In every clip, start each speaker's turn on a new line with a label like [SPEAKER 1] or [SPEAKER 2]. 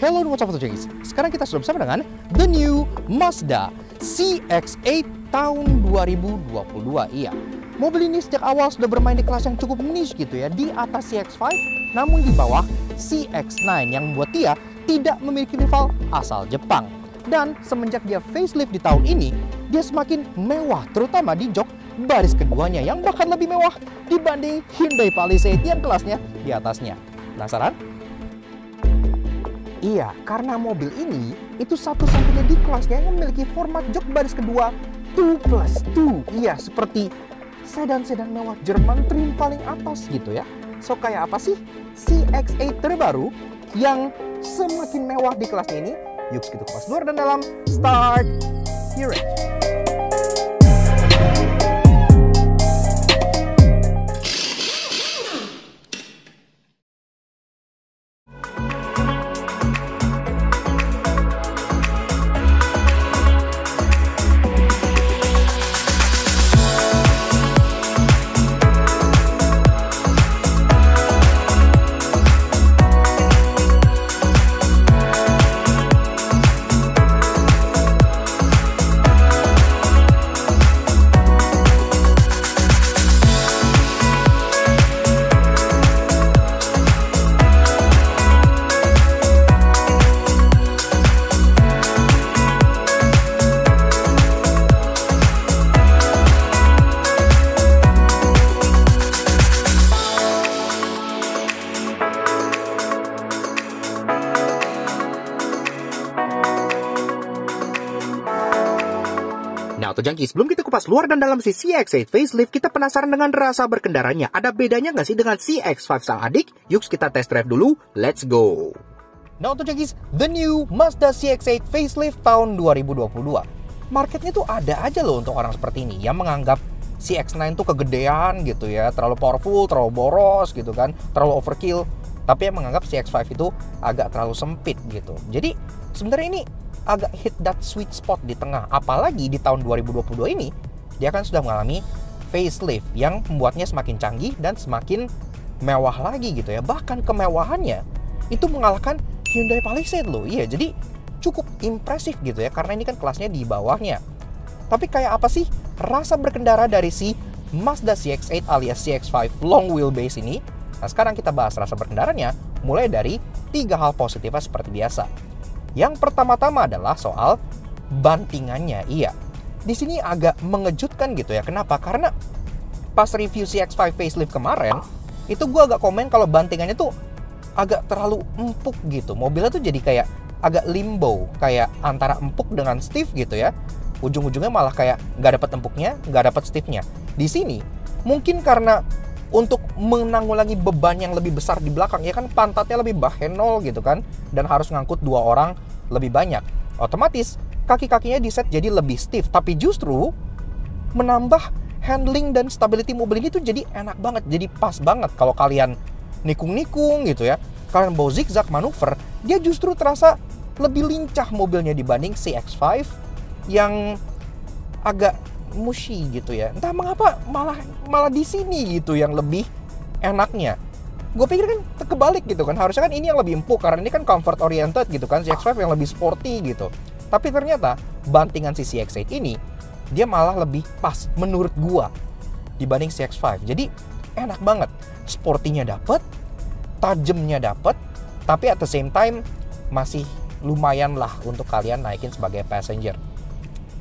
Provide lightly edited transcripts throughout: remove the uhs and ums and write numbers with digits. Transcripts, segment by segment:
[SPEAKER 1] Hello, what's up guys? Sekarang kita sudah bersama dengan the new Mazda CX-8 tahun 2022. Iya, mobil ini sejak awal sudah bermain di kelas yang cukup niche gitu ya, di atas CX-5 namun di bawah CX-9 yang membuat dia tidak memiliki rival asal Jepang. Dan semenjak dia facelift di tahun ini, dia semakin mewah terutama di jok baris keduanya yang bahkan lebih mewah dibanding Hyundai Palisade yang kelasnya di atasnya. Penasaran? Iya, karena mobil ini itu satu-satunya di kelasnya yang memiliki format jok baris kedua 2+2. Iya, seperti sedan-sedan mewah Jerman trim paling atas gitu ya. So, kayak apa sih CX-8 terbaru yang semakin mewah di kelasnya ini? Yuk kita kupas luar dan dalam. Start here. Nah, Autojunkie, sebelum kita kupas luar dan dalam si CX-8 facelift, kita penasaran dengan rasa berkendaranya. Ada bedanya nggak sih dengan CX-5 sang adik? Yuk kita test drive dulu, let's go! Nah, Autojunkie, the new Mazda CX-8 facelift tahun 2022. Marketnya tuh ada aja loh untuk orang seperti ini, yang menganggap CX-9 tuh kegedean gitu ya, terlalu powerful, terlalu boros gitu kan, terlalu overkill. Tapi yang menganggap CX-5 itu agak terlalu sempit gitu. Jadi, sebenarnya ini agak hit that sweet spot di tengah. Apalagi di tahun 2022 ini dia kan sudah mengalami facelift yang membuatnya semakin canggih dan semakin mewah lagi gitu ya. Bahkan kemewahannya itu mengalahkan Hyundai Palisade loh. Iya, jadi cukup impresif gitu ya, karena ini kan kelasnya di bawahnya. Tapi kayak apa sih rasa berkendara dari si Mazda CX-8 alias CX-5 long wheelbase ini? Nah, sekarang kita bahas rasa berkendaranya mulai dari 3 hal positifnya seperti biasa. Yang pertama-tama adalah soal bantingannya. Iya, di sini agak mengejutkan gitu ya. Kenapa? Karena pas review CX-5 facelift kemarin, itu gue agak komen kalau bantingannya tuh agak terlalu empuk gitu. Mobilnya tuh jadi kayak agak limbo, kayak antara empuk dengan stiff gitu ya. Ujung-ujungnya malah kayak nggak dapet empuknya, nggak dapet stiffnya. Di sini mungkin karena untuk menanggulangi beban yang lebih besar di belakang, ya kan pantatnya lebih bahenol gitu kan, dan harus ngangkut 2 orang lebih banyak. Otomatis kaki-kakinya diset jadi lebih stiff, tapi justru menambah handling dan stability mobil ini tuh jadi enak banget, jadi pas banget kalau kalian nikung-nikung gitu ya, kalian bawa zigzag manuver, dia justru terasa lebih lincah mobilnya dibanding CX-5 yang agak mushy gitu ya. Entah mengapa malah di sini gitu yang lebih enaknya. Gue pikir kan kebalik gitu kan. Harusnya kan ini yang lebih empuk karena ini kan comfort oriented gitu kan. CX-5 yang lebih sporty gitu. Tapi ternyata bantingan si CX-8 ini dia malah lebih pas menurut gua dibanding CX-5. Jadi enak banget. Sportinya dapet, tajamnya dapet, tapi at the same time masih lumayan lah untuk kalian naikin sebagai passenger.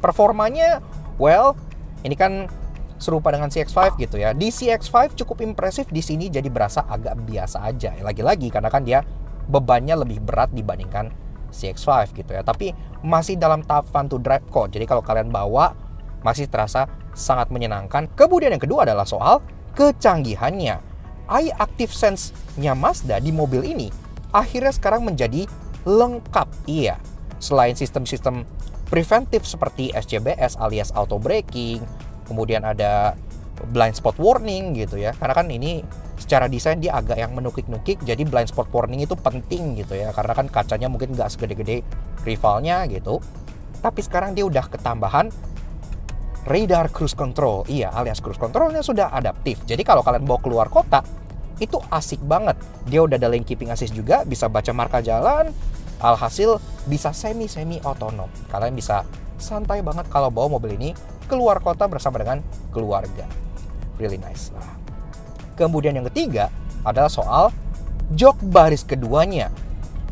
[SPEAKER 1] Performanya, well, ini kan serupa dengan CX-5 gitu ya. Di CX-5 cukup impresif, di sini jadi berasa agak biasa aja. Lagi-lagi karena kan dia bebannya lebih berat dibandingkan CX-5 gitu ya. Tapi masih dalam tahap fun to drive kok. Jadi kalau kalian bawa masih terasa sangat menyenangkan. Kemudian yang kedua adalah soal kecanggihannya. iActive Sense-nya Mazda di mobil ini akhirnya sekarang menjadi lengkap. Iya, selain sistem-sistem preventif seperti SCBS alias auto braking, kemudian ada blind spot warning gitu ya. Karena kan ini secara desain dia agak yang menukik-nukik, jadi blind spot warning itu penting gitu ya. Karena kan kacanya mungkin nggak segede-gede rivalnya gitu. Tapi sekarang dia udah ketambahan radar cruise control. Iya, alias cruise controlnya sudah adaptif. Jadi kalau kalian bawa keluar kota, itu asik banget. Dia udah ada lane keeping assist juga, bisa baca marka jalan, Alhasil bisa semi otonom. Kalian bisa santai banget kalau bawa mobil ini keluar kota bersama dengan keluarga. Really nice. Nah, kemudian yang ketiga adalah soal jok baris keduanya.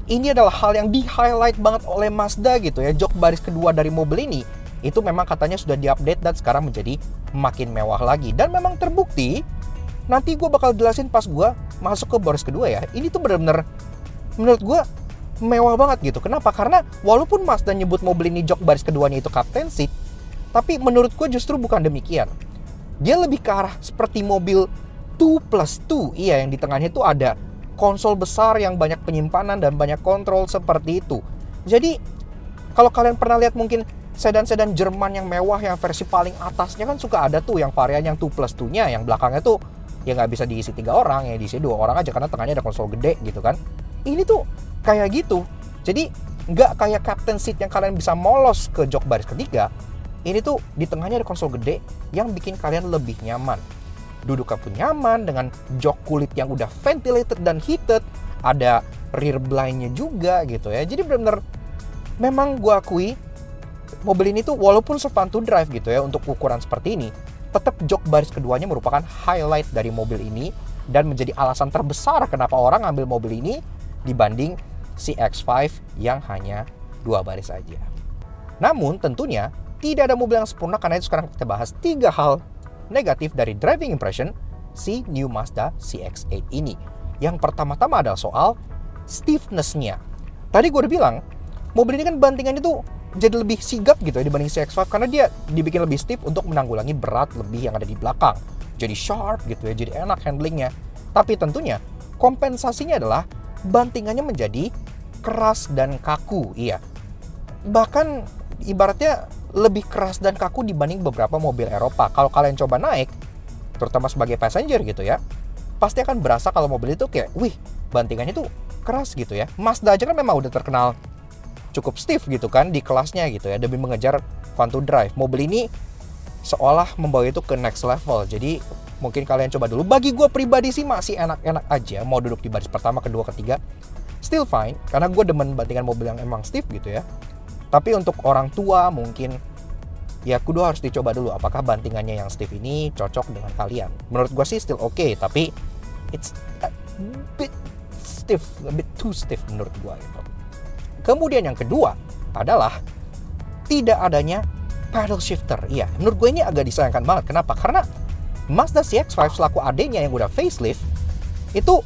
[SPEAKER 1] Ini adalah hal yang di-highlight banget oleh Mazda gitu ya. Jok baris kedua dari mobil ini itu memang katanya sudah diupdate dan sekarang menjadi makin mewah lagi. Dan memang terbukti, nanti gue bakal jelasin pas gue masuk ke baris kedua ya. Ini tuh bener-bener menurut gue mewah banget gitu. Kenapa? Karena walaupun Mazda nyebut mobil ini jok baris keduanya itu captain seat, tapi menurut gue justru bukan demikian. Dia lebih ke arah seperti mobil 2+2. Iya, yang di tengahnya itu ada konsol besar yang banyak penyimpanan dan banyak kontrol seperti itu. Jadi kalau kalian pernah lihat mungkin sedan-sedan Jerman yang mewah yang versi paling atasnya kan suka ada tuh yang varian yang 2+2-nya, yang belakangnya tuh ya nggak bisa diisi 3 orang, ya diisi 2 orang aja karena tengahnya ada konsol gede gitu kan. Ini tuh kayak gitu. Jadi nggak kayak captain seat yang kalian bisa molos ke jok baris ketiga. Ini tuh di tengahnya ada konsol gede yang bikin kalian lebih nyaman. Duduknya pun nyaman dengan jok kulit yang udah ventilated dan heated. Ada rear blind-nya juga gitu ya. Jadi benar-benar memang gue akui mobil ini tuh walaupun fun to drive gitu ya untuk ukuran seperti ini, tetap jok baris keduanya merupakan highlight dari mobil ini dan menjadi alasan terbesar kenapa orang ngambil mobil ini dibanding si X5 yang hanya 2 baris aja. Namun tentunya tidak ada mobil yang sempurna, karena itu sekarang kita bahas 3 hal negatif dari driving impression si new Mazda CX-8 ini. Yang pertama-tama adalah soal stiffness-nya. Tadi gue udah bilang, mobil ini kan bantingannya tuh jadi lebih sigap gitu ya dibanding CX-5, karena dia dibikin lebih stiff untuk menanggulangi berat lebih yang ada di belakang. Jadi sharp gitu ya, jadi enak handlingnya. Tapi tentunya kompensasinya adalah bantingannya menjadi keras dan kaku. Iya, bahkan ibaratnya lebih keras dan kaku dibanding beberapa mobil Eropa. Kalau kalian coba naik, terutama sebagai passenger gitu ya, pasti akan berasa kalau mobil itu kayak, wih, bantingannya tuh keras gitu ya. Mazda aja kan memang udah terkenal cukup stiff gitu kan di kelasnya gitu ya, demi mengejar fun to drive. Mobil ini seolah membawa itu ke next level. Jadi mungkin kalian coba dulu. Bagi gue pribadi sih masih enak-enak aja mau duduk di baris pertama, kedua, ketiga. Still fine, karena gue demen bantingan mobil yang emang stiff gitu ya. Tapi untuk orang tua mungkin ya kudu harus dicoba dulu apakah bantingannya yang stiff ini cocok dengan kalian. Menurut gue sih still okay, tapi it's a bit stiff, a bit too stiff menurut gue gitu. Kemudian yang kedua adalah tidak adanya paddle shifter. Iya, menurut gue ini agak disayangkan banget. Kenapa? Karena Mazda CX-5 selaku adenya yang udah facelift itu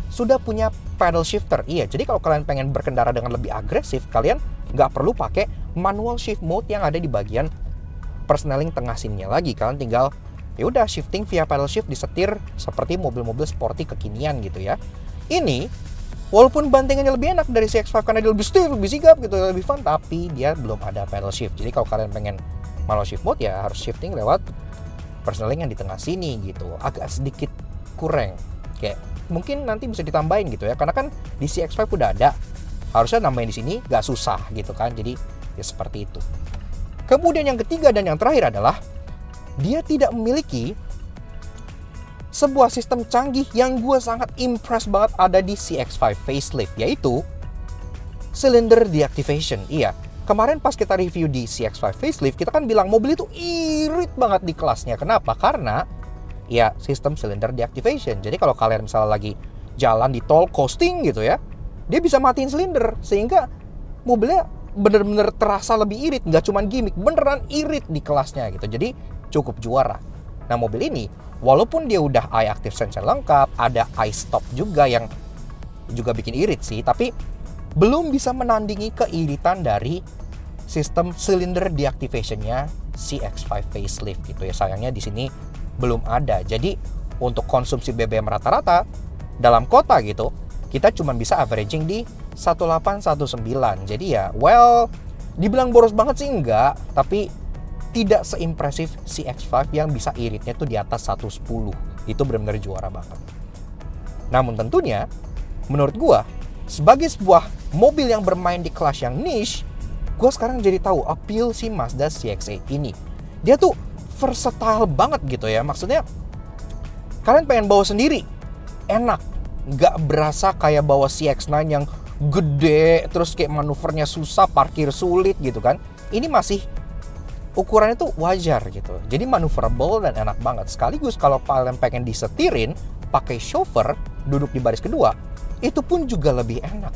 [SPEAKER 1] sudah punya paddle shifter. Iya, jadi kalau kalian pengen berkendara dengan lebih agresif, kalian nggak perlu pakai manual shift mode yang ada di bagian persneling tengah sininya lagi. Kalian tinggal ya udah shifting via paddle shift, disetir seperti mobil-mobil sporty kekinian gitu ya. Ini walaupun bantingannya lebih enak dari CX-5 karena dia lebih stiff, lebih sigap gitu, lebih fun, tapi dia belum ada paddle shift. Jadi kalau kalian pengen manual shift mode ya harus shifting lewat persneling yang di tengah sini gitu. Agak sedikit kurang. Kayak mungkin nanti bisa ditambahin gitu ya, karena kan di CX-5 udah ada. Harusnya nambahin di sini gak susah gitu kan. Jadi ya seperti itu. Kemudian yang ketiga dan yang terakhir adalah dia tidak memiliki sebuah sistem canggih yang gue sangat impress banget ada di CX-5 facelift, yaitu cylinder deactivation. Iya, kemarin pas kita review di CX-5 facelift, kita kan bilang mobil itu irit banget di kelasnya. Kenapa? Karena ya sistem cylinder deactivation. Jadi kalau kalian misalnya lagi jalan di tol coasting gitu ya, dia bisa matiin silinder sehingga mobilnya bener-bener terasa lebih irit. Nggak cuma gimmick, beneran irit di kelasnya gitu. Jadi cukup juara. Nah mobil ini walaupun dia udah eye active sensor lengkap, ada eye stop juga yang juga bikin irit sih, tapi belum bisa menandingi keiritan dari sistem cylinder deactivation-nya CX-5 facelift gitu ya. Sayangnya di sini belum ada. Jadi untuk konsumsi BBM rata-rata dalam kota gitu, kita cuma bisa averaging di 1819. Jadi ya, well, dibilang boros banget sih enggak, tapi tidak seimpresif CX-5 yang bisa iritnya tuh di atas 110. Itu benar-benar juara banget. Namun tentunya, menurut gua, sebagai sebuah mobil yang bermain di kelas yang niche, gua sekarang jadi tahu appeal si Mazda CX-8 ini. Dia tuh versatile banget gitu ya. Maksudnya, kalian pengen bawa sendiri, enak. Nggak berasa kayak bawa CX-9 yang gede, terus kayak manuvernya susah, parkir sulit gitu kan. Ini masih ukurannya tuh wajar gitu. Jadi maneuverable dan enak banget. Sekaligus kalau kalian pengen disetirin pakai chauffeur, duduk di baris kedua, itu pun juga lebih enak.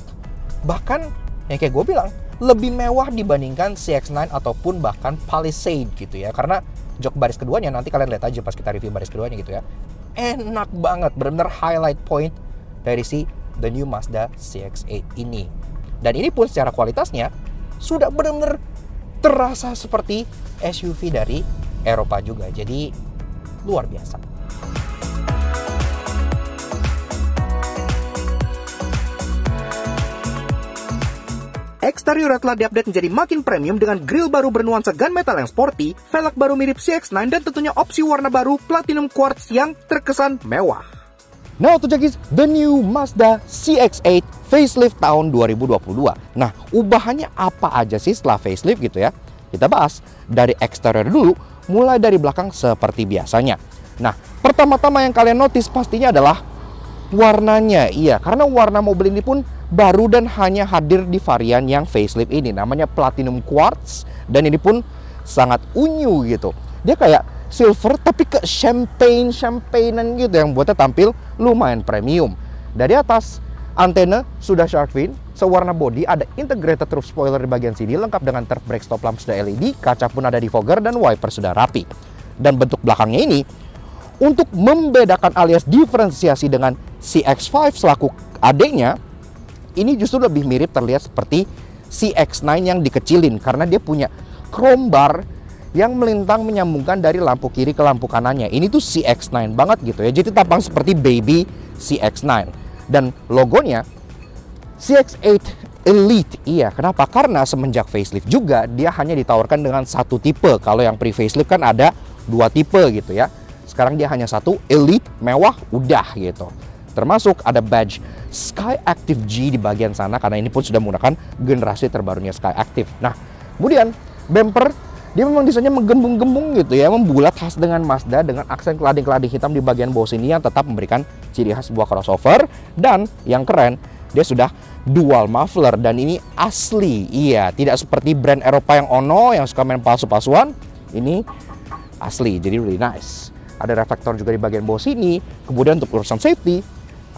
[SPEAKER 1] Bahkan yang kayak gue bilang, lebih mewah dibandingkan CX-9 ataupun bahkan Palisade gitu ya. Karena jok baris keduanya, nanti kalian lihat aja pas kita review baris keduanya gitu ya. Enak banget, bener-bener highlight point dari si the new Mazda CX-8 ini. Dan ini pun secara kualitasnya sudah bener-bener terasa seperti SUV dari Eropa juga. Jadi luar biasa. Eksteriornya telah diupdate menjadi makin premium dengan grill baru bernuansa gunmetal yang sporty, velg baru mirip CX-9, dan tentunya opsi warna baru Platinum Quartz yang terkesan mewah. Nah, untuk Jagis, the new Mazda CX-8 facelift tahun 2022. Nah, ubahannya apa aja sih setelah facelift gitu ya? Kita bahas dari eksterior dulu, mulai dari belakang seperti biasanya. Nah, pertama-tama yang kalian notice pastinya adalah warnanya. Iya, karena warna mobil ini pun baru dan hanya hadir di varian yang facelift ini, namanya Platinum Quartz, dan ini pun sangat unyu gitu. Dia kayak silver tapi ke champagnean gitu yang buatnya tampil lumayan premium. Dari atas antena sudah shark fin, sewarna body, ada integrated roof spoiler di bagian sini lengkap dengan turf brake stop lamp sudah LED, kaca pun ada defogger dan wiper sudah rapi. Dan bentuk belakangnya ini untuk membedakan alias diferensiasi dengan CX-5 selaku adiknya, ini justru lebih mirip terlihat seperti CX-9 yang dikecilin karena dia punya chrome bar yang melintang menyambungkan dari lampu kiri ke lampu kanannya. Ini tuh CX-9 banget gitu ya. Jadi tampang seperti baby CX-9. Dan logonya CX-8 Elite. Iya, kenapa? Karena semenjak facelift juga dia hanya ditawarkan dengan satu tipe. Kalau yang pre-facelift kan ada dua tipe gitu ya. Sekarang dia hanya satu, Elite, mewah, udah gitu. Termasuk ada badge Skyactiv G di bagian sana karena ini pun sudah menggunakan generasi terbarunya Skyactiv. Nah, kemudian bumper dia memang desainnya menggembung-gembung gitu ya, membulat khas dengan Mazda dengan aksen kelading-kelading hitam di bagian bawah sini yang tetap memberikan ciri khas sebuah crossover. Dan yang keren, dia sudah dual muffler dan ini asli. Iya, tidak seperti brand Eropa yang ono yang suka main palsu-palsuan. Ini asli, jadi really nice. Ada reflektor juga di bagian bawah sini. Kemudian untuk urusan safety,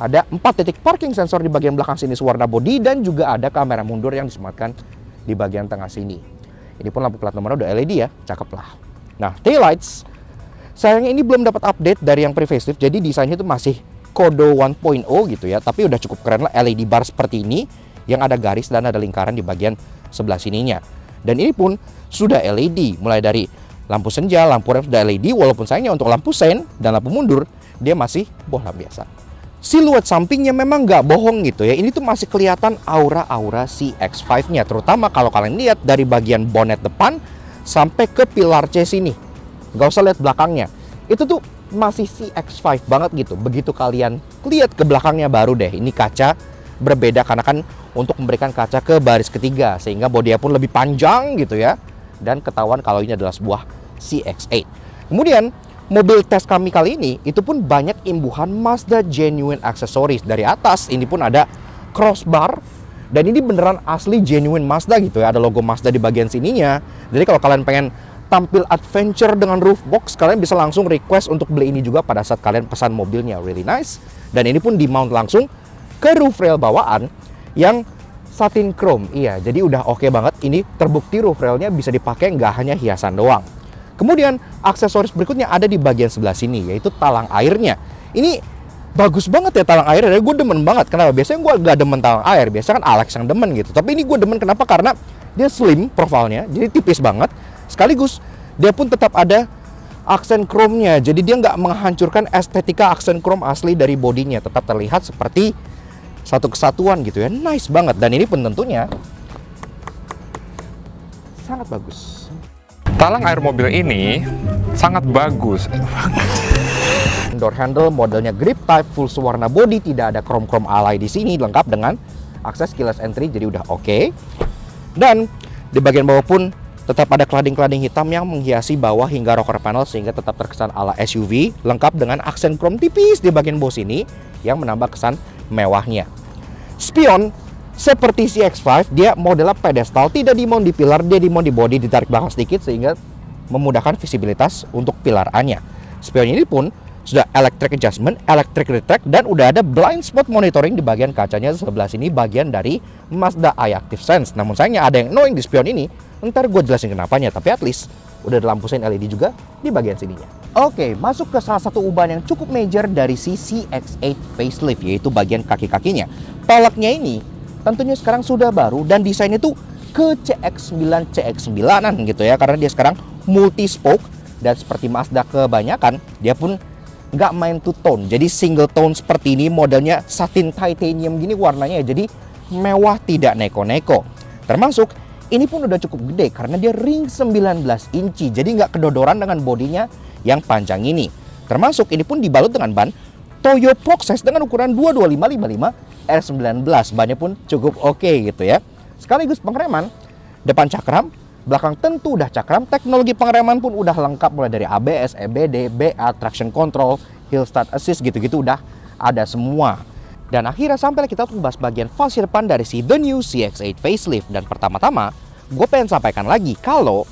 [SPEAKER 1] ada 4 titik parking sensor di bagian belakang sini sewarna body dan juga ada kamera mundur yang disematkan di bagian tengah sini. Ini pun lampu plat nomornya udah LED ya, cakep lah. Nah, taillights, sayangnya ini belum dapat update dari yang pre-facelift, jadi desainnya itu masih kode 1.0 gitu ya, tapi udah cukup keren lah, LED bar seperti ini yang ada garis dan ada lingkaran di bagian sebelah sininya. Dan ini pun sudah LED, mulai dari lampu senja, lampu rem sudah LED, walaupun sayangnya untuk lampu sein dan lampu mundur dia masih bohlam biasa. Siluet sampingnya memang nggak bohong gitu ya. Ini tuh masih kelihatan aura-aura CX-5-nya. Terutama kalau kalian lihat dari bagian bonnet depan sampai ke pilar C sini. Nggak usah lihat belakangnya. Itu tuh masih CX-5 banget gitu. Begitu kalian lihat ke belakangnya baru deh. Ini kaca berbeda karena kan untuk memberikan kaca ke baris ketiga. Sehingga bodinya pun lebih panjang gitu ya. Dan ketahuan kalau ini adalah sebuah CX-8. Kemudian mobil tes kami kali ini itu pun banyak imbuhan Mazda genuine accessories. Dari atas ini pun ada crossbar dan ini beneran asli genuine Mazda gitu ya. Ada logo Mazda di bagian sininya. Jadi kalau kalian pengen tampil adventure dengan roof box, kalian bisa langsung request untuk beli ini juga pada saat kalian pesan mobilnya. Really nice. Dan ini pun di mount langsung ke roof rail bawaan yang satin chrome. Iya, jadi udah oke banget. Ini terbukti roof railnya bisa dipakai nggak hanya hiasan doang. Kemudian aksesoris berikutnya ada di bagian sebelah sini, yaitu talang airnya. Ini bagus banget ya talang airnya, gue demen banget. Kenapa? Biasanya gue gak demen talang air, biasanya kan Alex yang demen gitu. Tapi ini gue demen kenapa? Karena dia slim profilnya, jadi tipis banget. Sekaligus dia pun tetap ada aksen chrome-nya, jadi dia nggak menghancurkan estetika aksen chrome asli dari bodinya. Tetap terlihat seperti satu kesatuan gitu ya, nice banget. Dan ini pun tentunya sangat bagus.
[SPEAKER 2] Talang air mobil ini sangat bagus.
[SPEAKER 1] Door handle modelnya grip type, full sewarna body, tidak ada chrome-chrome alay di sini, lengkap dengan akses keyless entry, jadi udah oke. Dan di bagian bawah pun tetap ada klading-klading hitam yang menghiasi bawah hingga rocker panel sehingga tetap terkesan ala SUV, lengkap dengan aksen chrome tipis di bagian bawah sini yang menambah kesan mewahnya. Spion seperti CX-5, dia modelnya pedestal, tidak dimount di pilar, dia dimount di body, ditarik belakang sedikit sehingga memudahkan visibilitas untuk pilar A-nya. Spion ini pun sudah electric adjustment, electric retract, dan udah ada blind spot monitoring di bagian kacanya sebelah sini, bagian dari Mazda iActive Sense. Namun sayangnya ada yang annoying di spion ini, ntar gue jelasin kenapanya, tapi at least udah ada lampu sein LED juga di bagian sininya. Oke, masuk ke salah satu ubahan yang cukup major dari si CX-8 facelift, yaitu bagian kaki-kakinya. Peleknya ini tentunya sekarang sudah baru dan desainnya tuh ke CX-9 CX-9an gitu ya, karena dia sekarang multi spoke, dan seperti Mazda kebanyakan, dia pun nggak main two tone, jadi single tone seperti ini, modelnya satin titanium gini warnanya, jadi mewah tidak neko-neko. Termasuk ini pun udah cukup gede karena dia ring 19 inci, jadi nggak kedodoran dengan bodinya yang panjang ini. Termasuk ini pun dibalut dengan ban Toyo Proxes dengan ukuran 22555 R19, bannya pun cukup oke gitu ya. Sekaligus pengereman, depan cakram, belakang tentu udah cakram, teknologi pengereman pun udah lengkap mulai dari ABS, EBD, BA, traction control, hill start assist gitu-gitu udah ada semua. Dan akhirnya sampai kita untuk bahas bagian fascia depan dari si The New CX-8 facelift. Dan pertama-tama gue pengen sampaikan lagi kalau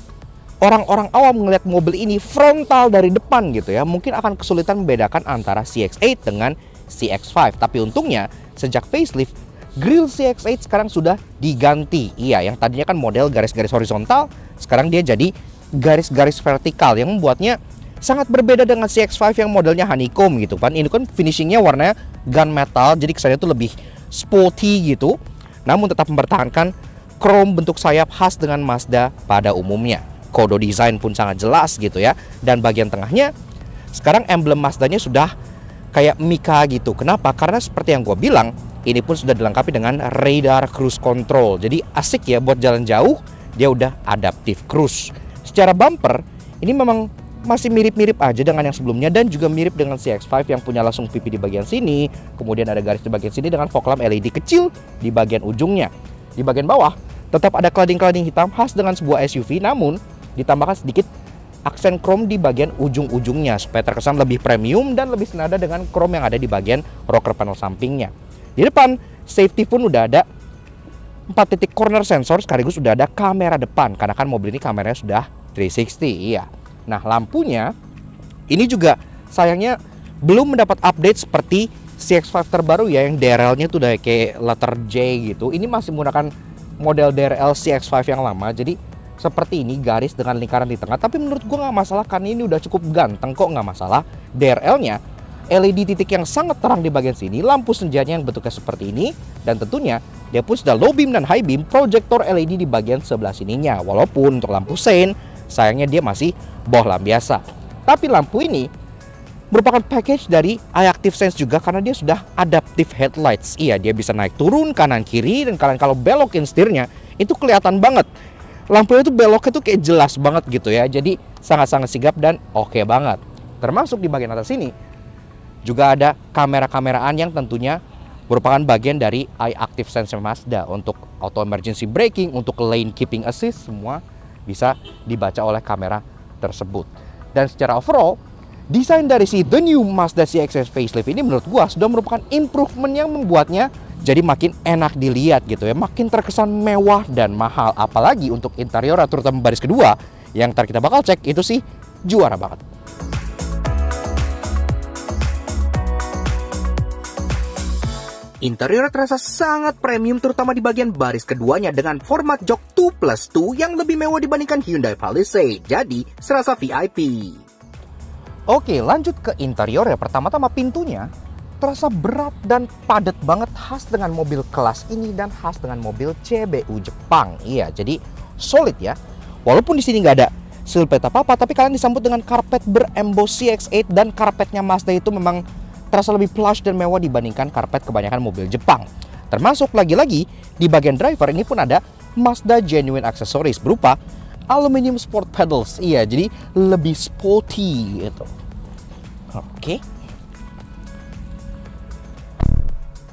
[SPEAKER 1] orang-orang awam ngeliat mobil ini frontal dari depan gitu ya, mungkin akan kesulitan membedakan antara CX-8 dengan CX-5. Tapi untungnya sejak facelift, grill CX-8 sekarang sudah diganti. Iya, yang tadinya kan model garis-garis horizontal, sekarang dia jadi garis-garis vertikal yang membuatnya sangat berbeda dengan CX-5 yang modelnya honeycomb gitu kan. Ini kan finishingnya warnanya gunmetal, jadi kesannya tuh lebih sporty gitu, namun tetap mempertahankan chrome bentuk sayap khas dengan Mazda pada umumnya. Kodo desain pun sangat jelas gitu ya. Dan bagian tengahnya sekarang emblem Mazdanya sudah kayak Mika gitu. Kenapa? Karena seperti yang gue bilang, ini pun sudah dilengkapi dengan radar cruise control. Jadi asik ya buat jalan jauh, dia udah adaptive cruise. Secara bumper, ini memang masih mirip-mirip aja dengan yang sebelumnya dan juga mirip dengan CX-5 yang punya langsung pipi di bagian sini. Kemudian ada garis di bagian sini dengan fog lamp LED kecil di bagian ujungnya. Di bagian bawah, tetap ada cladding-cladding hitam khas dengan sebuah SUV, namun ditambahkan sedikit aksen chrome di bagian ujung-ujungnya supaya terkesan lebih premium dan lebih senada dengan chrome yang ada di bagian rocker panel sampingnya. Di depan, safety pun udah ada 4 titik corner sensor sekaligus sudah ada kamera depan. Karena kan mobil ini kameranya sudah 360, iya. Nah, lampunya ini juga sayangnya belum mendapat update seperti CX-5 terbaru ya, yang DRL-nya tuh udah kayak letter J gitu. Ini masih menggunakan model DRL CX-5 yang lama, jadi seperti ini garis dengan lingkaran di tengah. Tapi menurut gua nggak masalah karena ini udah cukup ganteng kok, nggak masalah. DRL-nya LED titik yang sangat terang di bagian sini, lampu senjanya yang bentuknya seperti ini, dan tentunya dia pun sudah low beam dan high beam proyektor LED di bagian sebelah sininya. Walaupun untuk lampu sein, sayangnya dia masih bohlam biasa. Tapi lampu ini merupakan package dari iActive Sense juga karena dia sudah adaptive headlights. Iya, dia bisa naik turun, kanan kiri, dan kalian kalau belokin setirnya itu kelihatan banget. Lampunya itu beloknya tuh kayak jelas banget gitu ya. Jadi sangat-sangat sigap dan oke banget. Termasuk di bagian atas sini juga ada kamera-kameraan yang tentunya merupakan bagian dari iActive Sense Mazda. Untuk auto emergency braking, untuk lane keeping assist, semua bisa dibaca oleh kamera tersebut. Dan secara overall, desain dari si The New Mazda CX-8 facelift ini menurut gua sudah merupakan improvement yang membuatnya jadi makin enak dilihat gitu ya, makin terkesan mewah dan mahal. Apalagi untuk interior terutama baris kedua yang ntar kita bakal cek, itu sih juara banget.
[SPEAKER 3] Interior terasa sangat premium terutama di bagian baris keduanya dengan format jok 2+2 yang lebih mewah dibandingkan Hyundai Palisade, jadi serasa VIP.
[SPEAKER 1] Oke, lanjut ke interior ya. Pertama-tama pintunya terasa berat dan padat banget, khas dengan mobil kelas ini dan khas dengan mobil CBU Jepang. Iya, jadi solid ya. Walaupun di sini nggak ada silhouette apa-apa, tapi kalian disambut dengan karpet beremboss CX-8 dan karpetnya Mazda itu memang terasa lebih plush dan mewah dibandingkan karpet kebanyakan mobil Jepang. Termasuk lagi-lagi di bagian driver ini pun ada Mazda genuine accessories berupa aluminium sport pedals. Iya, jadi lebih sporty gitu. Oke.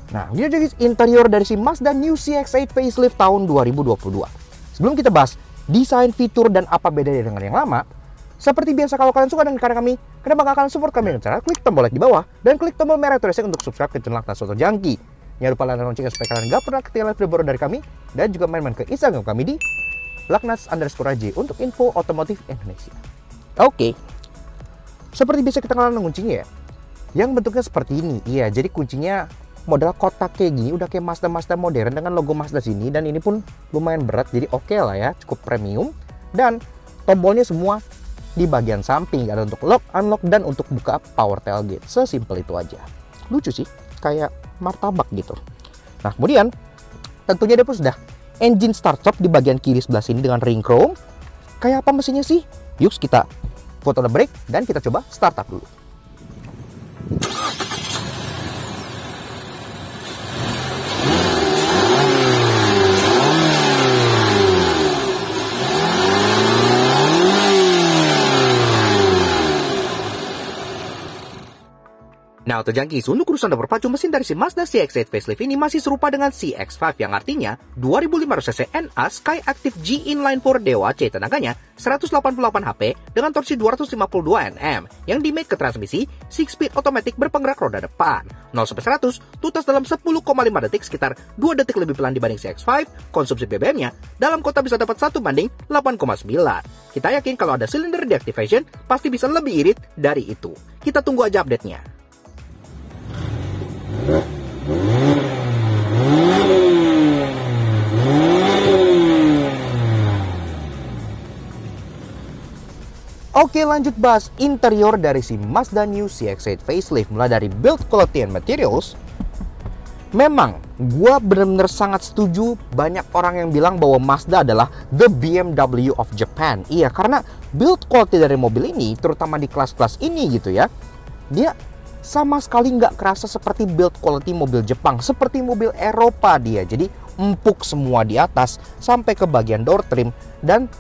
[SPEAKER 1] Nah, ini jadi interior dari si Mazda New CX-8 facelift tahun 2022. Sebelum kita bahas desain, fitur, dan apa bedanya dengan yang lama, seperti biasa kalau kalian suka dengan karya kami, kenapa nggak kalian support kami dengan cara klik tombol like di bawah dan klik tombol merah tulisnya untuk subscribe ke channel Soto Jangki.
[SPEAKER 3] Jangan lupa like dan loncengnya supaya kalian gak pernah ketinggalan video baru dari kami. Dan juga main-main ke Instagram kami di @laknats_aj untuk info otomotif Indonesia. Oke. Seperti biasa kita kenal kuncinya ya. Yang bentuknya seperti ini. Iya, jadi kuncinya model kotak kayak gini, udah kayak Mazda modern dengan logo Mazda sini. Dan ini pun lumayan berat, jadi oke lah ya, cukup premium. Dan tombolnya semua di bagian samping, ada untuk lock, unlock, dan untuk buka power tailgate. Sesimpel itu aja. Lucu sih, kayak martabak gitu. Nah, kemudian tentunya dia pun sudah engine start stop di bagian kiri sebelah sini dengan ring chrome. Kayak apa mesinnya sih? Yuk kita foto the brake dan kita coba start up dulu. Nah, untuk jangkis, untuk urusan berpacu mesin dari si Mazda CX-8 facelift ini masih serupa dengan CX-5 yang artinya 2500cc NA Skyactiv G Inline 4 Dewa C tenaganya 188 HP dengan torsi 252 Nm yang dimake ke transmisi 6-speed otomatis berpenggerak roda depan. 0-100 tutas dalam 10,5 detik, sekitar 2 detik lebih pelan dibanding CX-5. Konsumsi BBM-nya dalam kota bisa dapat 1:8,9. Kita yakin kalau ada cylinder deactivation pasti bisa lebih irit dari itu. Kita tunggu aja update-nya. Oke, lanjut bahas interior dari si Mazda New CX-8 facelift. Mulai dari build quality and materials. Memang gua bener-bener sangat setuju. Banyak orang yang bilang bahwa Mazda adalah the BMW of Japan. Iya, karena build quality dari mobil ini, terutama di kelas-kelas ini gitu ya, dia sama sekali nggak kerasa seperti build quality mobil Jepang, seperti mobil Eropa dia. Jadi empuk semua di atas sampai ke bagian door trim dan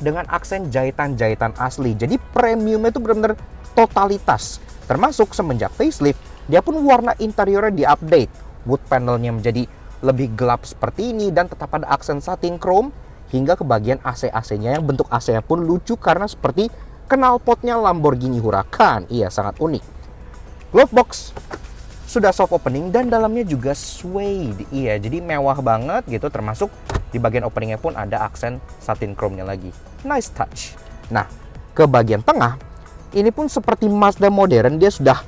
[SPEAKER 3] dengan aksen jahitan-jahitan asli. Jadi premiumnya itu benar-benar totalitas. Termasuk semenjak facelift, dia pun warna interiornya diupdate. Wood panelnya menjadi lebih gelap seperti ini dan tetap ada aksen satin chrome hingga ke bagian AC-AC-nya yang bentuk AC-nya pun lucu karena seperti knalpotnya Lamborghini Huracan. Iya, sangat unik. Glove box sudah soft opening dan dalamnya juga suede. Iya, jadi mewah banget gitu, termasuk di bagian openingnya pun ada aksen satin chrome-nya lagi. Nice touch. Nah, ke bagian tengah ini pun seperti Mazda modern, dia sudah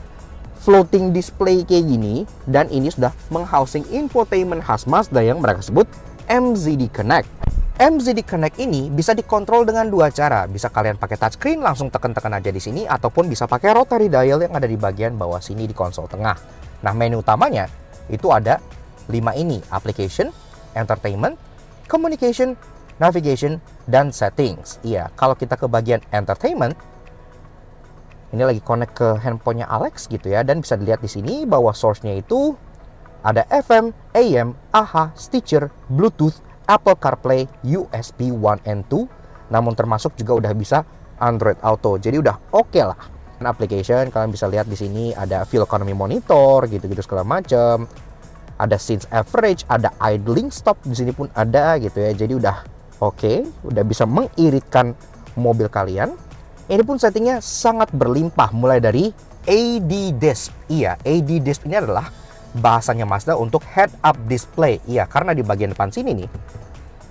[SPEAKER 3] floating display kayak gini dan ini sudah menghousing infotainment khas Mazda yang mereka sebut MZD Connect. MZD Connect ini bisa dikontrol dengan dua cara. Bisa kalian pakai touchscreen, langsung tekan-tekan aja di sini, ataupun bisa pakai rotary dial yang ada di bagian bawah sini di konsol tengah. Nah, menu utamanya itu ada 5 ini: application, entertainment, communication, navigation, dan settings. Iya, kalau kita ke bagian entertainment, ini lagi connect ke handphonenya Alex gitu ya, dan bisa dilihat di sini bahwa source-nya itu ada FM, AM, AHA, Stitcher, Bluetooth, Apple CarPlay, USB 1 and 2, namun termasuk juga udah bisa Android Auto. Jadi udah oke lah. Application kalian bisa lihat di sini ada fuel economy monitor gitu-gitu segala macam. Ada scenes average, ada idling stop di sini pun ada gitu ya. Jadi udah oke, udah bisa mengiritkan mobil kalian. Ini pun settingnya sangat berlimpah, mulai dari AD Disp. Iya, AD Disp ini adalah bahasanya Mazda untuk head up display. Iya, karena di bagian depan sini nih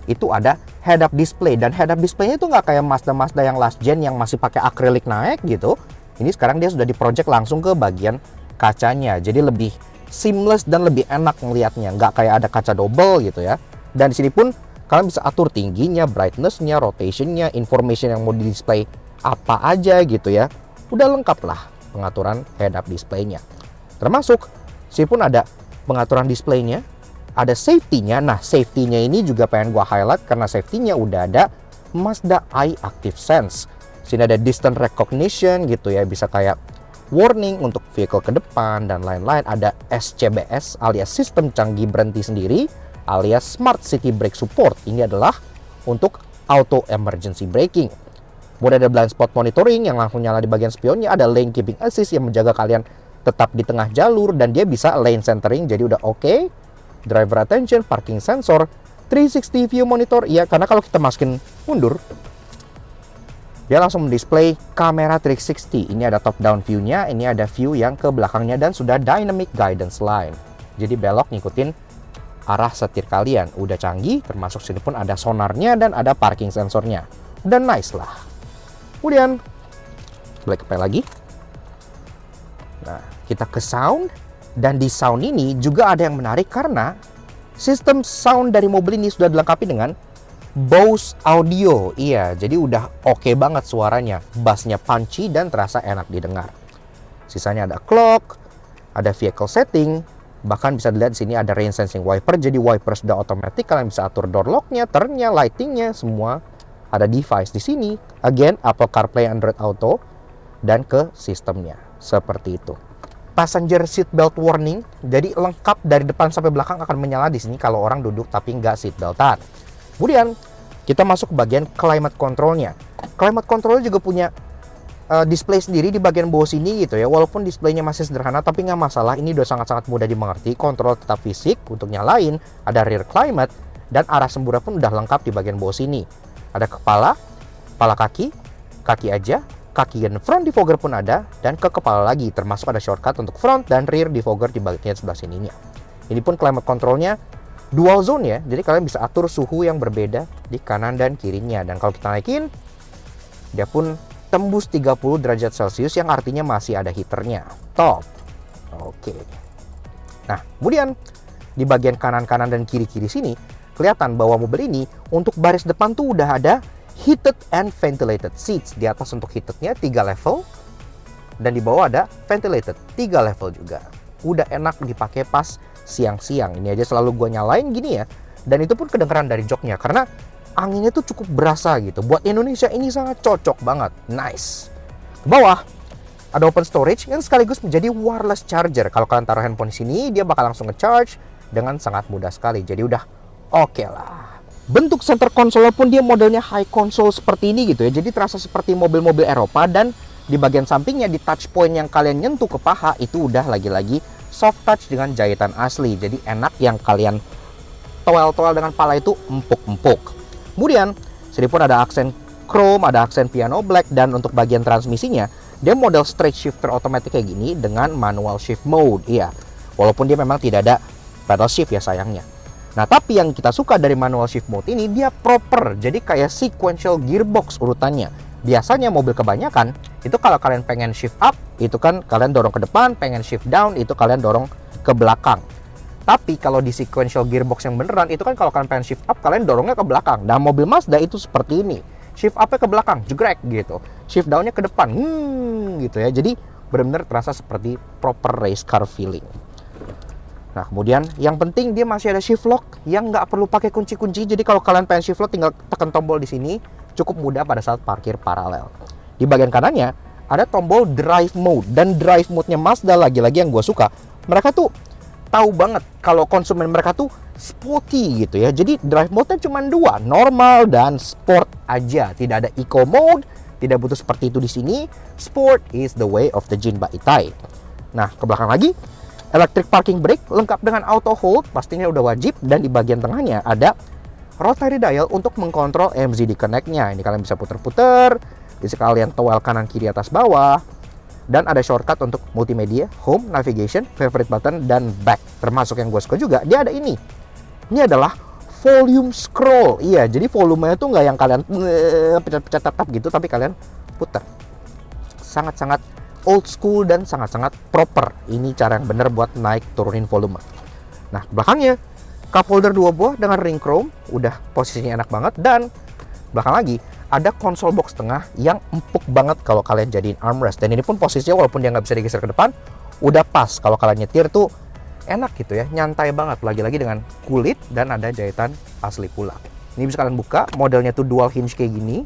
[SPEAKER 3] itu ada head up display, dan head up displaynya itu nggak kayak Mazda yang last gen yang masih pakai akrilik naik gitu. Ini sekarang dia sudah diproject langsung ke bagian kacanya, jadi lebih seamless dan lebih enak ngelihatnya, nggak kayak ada kaca double gitu ya. Dan di sini pun kalian bisa atur tingginya, brightness-nya, rotation-nya, information yang mau di display apa aja gitu ya. Udah lengkap lah pengaturan head up display-nya. Termasuk sini pun ada pengaturan display-nya, ada safety-nya. Nah, safety-nya ini juga pengen gua highlight karena safety-nya udah ada Mazda Eye Active Sense. Sini ada distance recognition gitu ya, bisa kayak warning untuk vehicle ke depan dan lain-lain. Ada SCBS alias sistem canggih berhenti sendiri alias Smart City Brake Support. Ini adalah untuk auto emergency braking. Kemudian ada blind spot monitoring yang langsung nyala di bagian spionnya. Ada lane keeping assist yang menjaga kalian tetap di tengah jalur, dan dia bisa lane centering, jadi udah oke. Driver attention, parking sensor, 360 view monitor. Ya, karena kalau kita masukin mundur, dia langsung mendisplay kamera 360. Ini ada top down view-nya, ini ada view yang ke belakangnya, dan sudah dynamic guidance line. Jadi belok ngikutin arah setir kalian. Udah canggih, termasuk sini pun ada sonarnya dan ada parking sensornya. Udah nice lah. Kemudian black pel lagi. Nah, kita ke sound. Dan di sound ini juga ada yang menarik karena sistem sound dari mobil ini sudah dilengkapi dengan Bose audio. Iya, jadi udah oke banget suaranya. Bassnya punchy dan terasa enak didengar. Sisanya ada clock, ada vehicle setting, bahkan bisa dilihat di sini ada rain sensing wiper. Jadi wiper sudah otomatis, kalian bisa atur door locknya, turn-nya, lighting-nya, semua ada device di sini. Again, Apple CarPlay, Android Auto, dan ke sistemnya seperti itu. Passenger seat belt warning, jadi lengkap dari depan sampai belakang akan menyala di sini kalau orang duduk tapi nggak seat beltan. Kemudian kita masuk ke bagian climate control-nya. Climate control juga punya display sendiri di bagian bawah sini gitu ya. Walaupun displaynya masih sederhana tapi nggak masalah, ini udah sangat-sangat mudah dimengerti. Kontrol tetap fisik, untuk nyalain ada rear climate, dan arah sembura pun udah lengkap di bagian bawah sini. Ada kepala kaki, kaki aja, kaki dan front defogger pun ada, dan ke kepala lagi, termasuk ada shortcut untuk front dan rear defogger di bagian sebelah sininya. Ini pun climate controlnya dual zone ya, jadi kalian bisa atur suhu yang berbeda di kanan dan kirinya. Dan kalau kita naikin, dia pun tembus 30 derajat Celcius, yang artinya masih ada heaternya. Top. Oke. Nah, kemudian di bagian kanan-kanan dan kiri-kiri sini kelihatan bahwa mobil ini untuk baris depan tuh udah ada heated and ventilated seats. Di atas untuk heatednya 3 level, dan di bawah ada ventilated 3 level juga. Udah enak dipakai pas siang-siang. Ini aja selalu gue nyalain gini ya, dan itu pun kedengeran dari joknya karena anginnya tuh cukup berasa gitu. Buat Indonesia ini sangat cocok banget. Nice. Ke bawah ada open storage yang sekaligus menjadi wireless charger. Kalau kalian taruh handphone di sini, dia bakal langsung nge-charge dengan sangat mudah sekali. Jadi udah oke lah. Bentuk center console pun dia modelnya high console seperti ini gitu ya. Jadi terasa seperti mobil-mobil Eropa, dan di bagian sampingnya di touch point yang kalian nyentuh ke paha itu udah lagi-lagi soft touch dengan jahitan asli. Jadi enak, yang kalian toel-toel dengan pala itu empuk-empuk. Kemudian sini pun ada aksen chrome, ada aksen piano black, dan untuk bagian transmisinya dia model straight shifter otomatis kayak gini dengan manual shift mode. Iya, walaupun dia memang tidak ada pedal shift ya sayangnya. Nah, tapi yang kita suka dari manual shift mode ini, dia proper, jadi kayak sequential gearbox urutannya. Biasanya mobil kebanyakan itu kalau kalian pengen shift up, itu kan kalian dorong ke depan, pengen shift down, itu kalian dorong ke belakang. Tapi kalau di sequential gearbox yang beneran, itu kan kalau kalian pengen shift up, kalian dorongnya ke belakang. Nah, mobil Mazda itu seperti ini. Shift up-nya ke belakang, jegrek gitu. Shift down-nya ke depan, gitu ya. Jadi benar-benar terasa seperti proper race car feeling. Nah, kemudian yang penting dia masih ada shift lock yang nggak perlu pakai kunci-kunci. Jadi kalau kalian pengen shift lock, tinggal tekan tombol di sini. Cukup mudah pada saat parkir paralel. Di bagian kanannya ada tombol drive mode. Dan drive mode-nya Mazda lagi-lagi yang gue suka. Mereka tuh tahu banget kalau konsumen mereka tuh sporty gitu ya. Jadi drive mode-nya cuma 2, normal dan sport aja. Tidak ada eco mode, tidak butuh seperti itu di sini. Sport is the way of the Jinba Itai. Nah, ke belakang lagi, electric parking brake lengkap dengan auto hold, pastinya udah wajib. Dan di bagian tengahnya ada rotary dial untuk mengkontrol MZD Connect-nya. Ini kalian bisa puter-puter, bisa kalian toel kanan kiri atas bawah. Dan ada shortcut untuk multimedia, home, navigation, favorite button, dan back. Termasuk yang gue suka juga, dia ada ini. Ini adalah volume scroll. Iya, jadi volumenya tuh nggak yang kalian pencet-pencet tap gitu, tapi kalian putar. Sangat-sangat old school dan sangat-sangat proper. Ini cara yang bener buat naik turunin volume. Nah, belakangnya cup holder 2 buah dengan ring chrome. Udah posisinya enak banget. Dan belakang lagi ada konsol box tengah yang empuk banget kalau kalian jadiin armrest. Dan ini pun posisinya walaupun dia nggak bisa digeser ke depan, udah pas. Kalau kalian nyetir tuh enak gitu ya, nyantai banget. Lagi-lagi dengan kulit dan ada jahitan asli pula. Ini bisa kalian buka, modelnya tuh dual hinge kayak gini.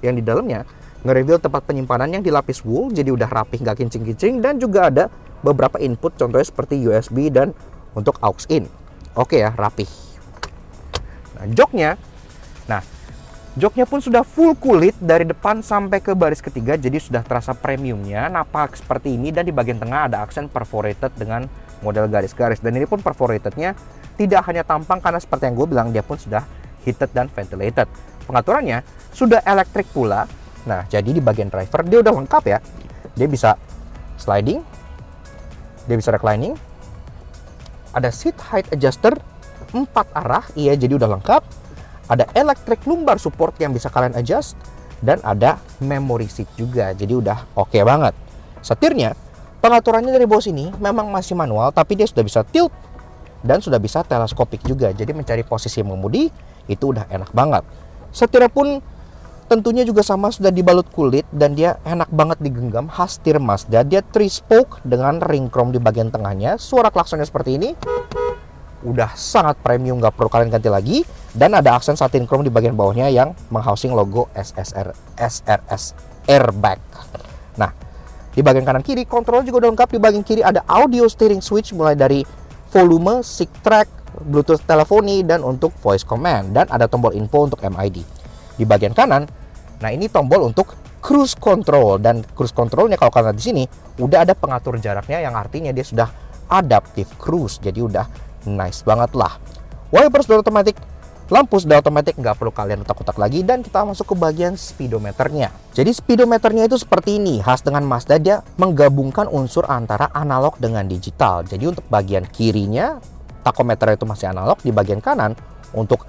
[SPEAKER 3] Yang di dalamnya nge-reveal tempat penyimpanan yang dilapis wool, jadi udah rapih, nggak kincing-kincing. Dan juga ada beberapa input, contohnya seperti USB dan untuk aux in. Oke ya, rapih. Nah, joknya pun sudah full kulit dari depan sampai ke baris ketiga, jadi sudah terasa premiumnya, napak seperti ini. Dan di bagian tengah ada aksen perforated dengan model garis-garis. Dan ini pun perforatednya tidak hanya tampang, karena seperti yang gue bilang, dia pun sudah heated dan ventilated. Pengaturannya sudah elektrik pula. Nah, jadi di bagian driver dia udah lengkap ya. Dia bisa sliding, dia bisa reclining, Ada seat height adjuster 4 arah, iya jadi udah lengkap. Ada electric lumbar support yang bisa kalian adjust, dan ada memory seat juga, jadi udah oke banget. Setirnya, pengaturannya dari bawah sini memang masih manual, tapi dia sudah bisa tilt dan sudah bisa teleskopik juga, jadi mencari posisi mengemudi itu udah enak banget. Setirnya pun tentunya juga sama, sudah dibalut kulit dan dia enak banget digenggam, khas setir Mazda. Dia 3-spoke dengan ring chrome di bagian tengahnya. Suara klaksonnya seperti ini, udah sangat premium, nggak perlu kalian ganti lagi. Dan ada aksen satin chrome di bagian bawahnya yang menghousing logo SRS airbag. Nah, di bagian kanan kiri kontrol juga udah lengkap. Di bagian kiri ada audio steering switch mulai dari volume, sync track, Bluetooth teleponi, dan untuk voice command. Dan ada tombol info untuk MID. Di bagian kanan, nah ini tombol untuk cruise control, dan cruise controlnya kalau kalian lihat di sini udah ada pengatur jaraknya, yang artinya dia sudah adaptive cruise, jadi udah nice banget lah. Wipers sudah otomatis, lampu sudah otomatis, nggak perlu kalian utak-utak lagi. Dan kita masuk ke bagian speedometernya. Jadi speedometernya itu seperti ini, khas dengan Mazda, dia menggabungkan unsur antara analog dengan digital. Jadi untuk bagian kirinya tachometer itu masih analog, di bagian kanan untuk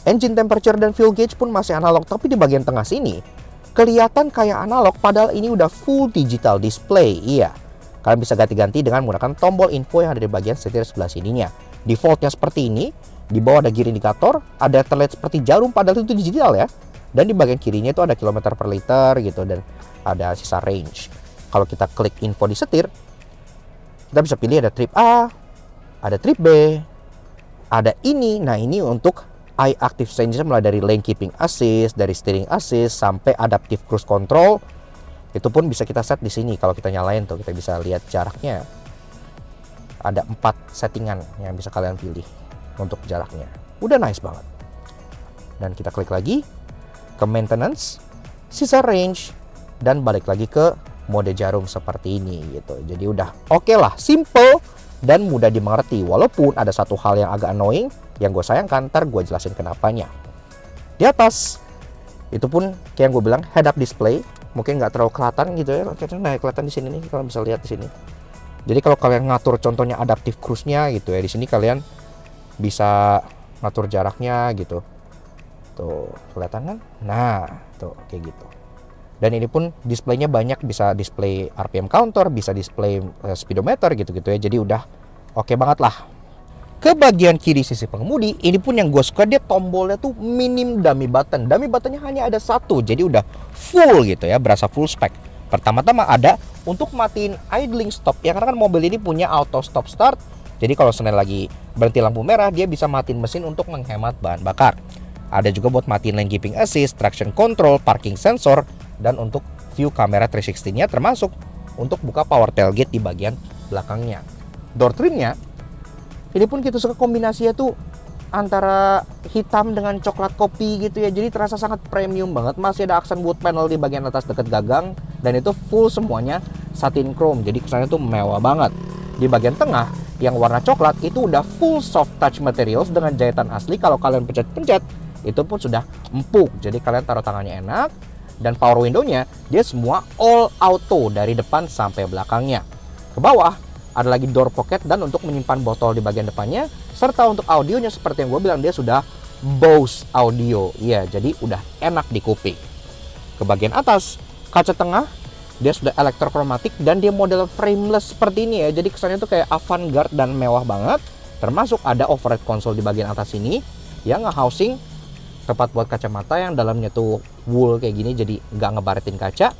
[SPEAKER 3] engine temperature dan fuel gauge pun masih analog, tapi di bagian tengah sini kelihatan kayak analog, padahal ini udah full digital display. Iya, kalian bisa ganti-ganti dengan menggunakan tombol info yang ada di bagian setir sebelah sininya. Defaultnya seperti ini, di bawah ada gear indikator, ada terlihat seperti jarum, padahal itu digital ya. Dan di bagian kirinya itu ada kilometer per liter gitu, dan ada sisa range. Kalau kita klik info di setir, kita bisa pilih ada trip A, ada trip B, ada ini. Nah ini untuk eye active change mulai dari lane keeping assist, dari steering assist sampai adaptive cruise control. Itu pun bisa kita set di sini. Kalau kita nyalain tuh, kita bisa lihat jaraknya. Ada 4 settingan yang bisa kalian pilih untuk jaraknya. Udah nice banget. Dan kita klik lagi ke maintenance, sisa range, dan balik lagi ke mode jarum seperti ini gitu. Jadi udah oke lah, simple dan mudah dimengerti. Walaupun ada satu hal yang agak annoying, yang gue sayangkan, ntar gue jelasin kenapanya. Di atas, itu pun kayak yang gue bilang, head up display, mungkin nggak terlalu kelihatan gitu ya. Nah, kelihatan di sini nih, kalian bisa lihat di sini. Jadi kalau kalian ngatur contohnya adaptive cruise-nya gitu ya, di sini kalian bisa ngatur jaraknya gitu. Tuh, kelihatan kan? Nah, tuh kayak gitu. Dan ini pun displaynya banyak, bisa display RPM counter, bisa display speedometer gitu-gitu ya. Jadi udah oke banget lah. Ke bagian kiri sisi pengemudi, ini pun yang gue suka, dia tombolnya tuh minim dummy button. Dummy buttonnya hanya ada satu, jadi udah full gitu ya, berasa full spec. Pertama-tama ada untuk matiin idling stop, ya karena kan mobil ini punya auto stop start. Jadi kalau sebenarnya lagi berhenti lampu merah, dia bisa matiin mesin untuk menghemat bahan bakar. Ada juga buat matiin lane keeping assist, traction control, parking sensor, dan untuk view kamera 360-nya, termasuk untuk buka power tailgate di bagian belakangnya. Door trimnya, ini pun kita suka kombinasinya tuh antara hitam dengan coklat kopi gitu ya. Jadi terasa sangat premium banget. Masih ada aksen wood panel di bagian atas dekat gagang, dan itu full semuanya satin chrome. Jadi kesannya tuh mewah banget. Di bagian tengah yang warna coklat itu udah full soft touch materials dengan jahitan asli. Kalau kalian pencet-pencet, itu pun sudah empuk. Jadi kalian taruh tangannya enak. Dan power window-nya dia semua all auto dari depan sampai belakangnya. Ke bawah ada lagi door pocket dan untuk menyimpan botol di bagian depannya, serta untuk audionya seperti yang gue bilang, dia sudah Bose audio. Iya, jadi udah enak di kuping. Ke bagian atas, kaca tengah dia sudah elektrokromatik dan dia model frameless seperti ini ya. Jadi kesannya tuh kayak avant-garde dan mewah banget. Termasuk ada overhead console di bagian atas ini yang nge-housing tempat buat kacamata yang dalamnya tuh wool kayak gini, jadi nggak ngebaretin kaca.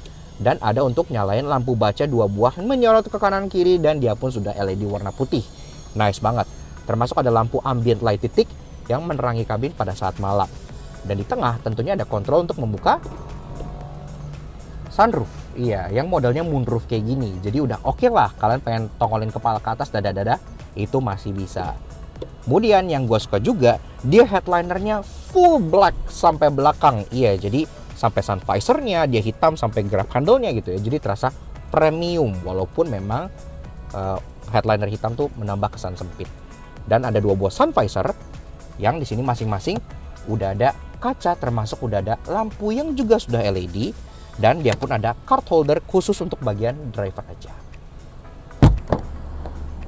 [SPEAKER 3] Dan ada untuk nyalain lampu baca 2 buah menyorot ke kanan kiri, dan dia pun sudah LED warna putih. Nice banget. Termasuk ada lampu ambient light titik yang menerangi kabin pada saat malam. Dan di tengah tentunya ada kontrol untuk membuka sunroof. Iya, yang modelnya moonroof kayak gini. Jadi udah oke lah, kalian pengen tongolin kepala ke atas, dada-dada, itu masih bisa. Kemudian yang gue suka juga, dia headlinernya full black sampai belakang. Iya, jadi sampai sun visor-nya dia hitam sampai grab handle-nya gitu ya. Jadi terasa premium, walaupun memang headliner hitam tuh menambah kesan sempit. Dan ada 2 buah sun visor yang di sini masing-masing udah ada kaca, termasuk udah ada lampu yang juga sudah LED, dan dia pun ada card holder khusus untuk bagian driver aja.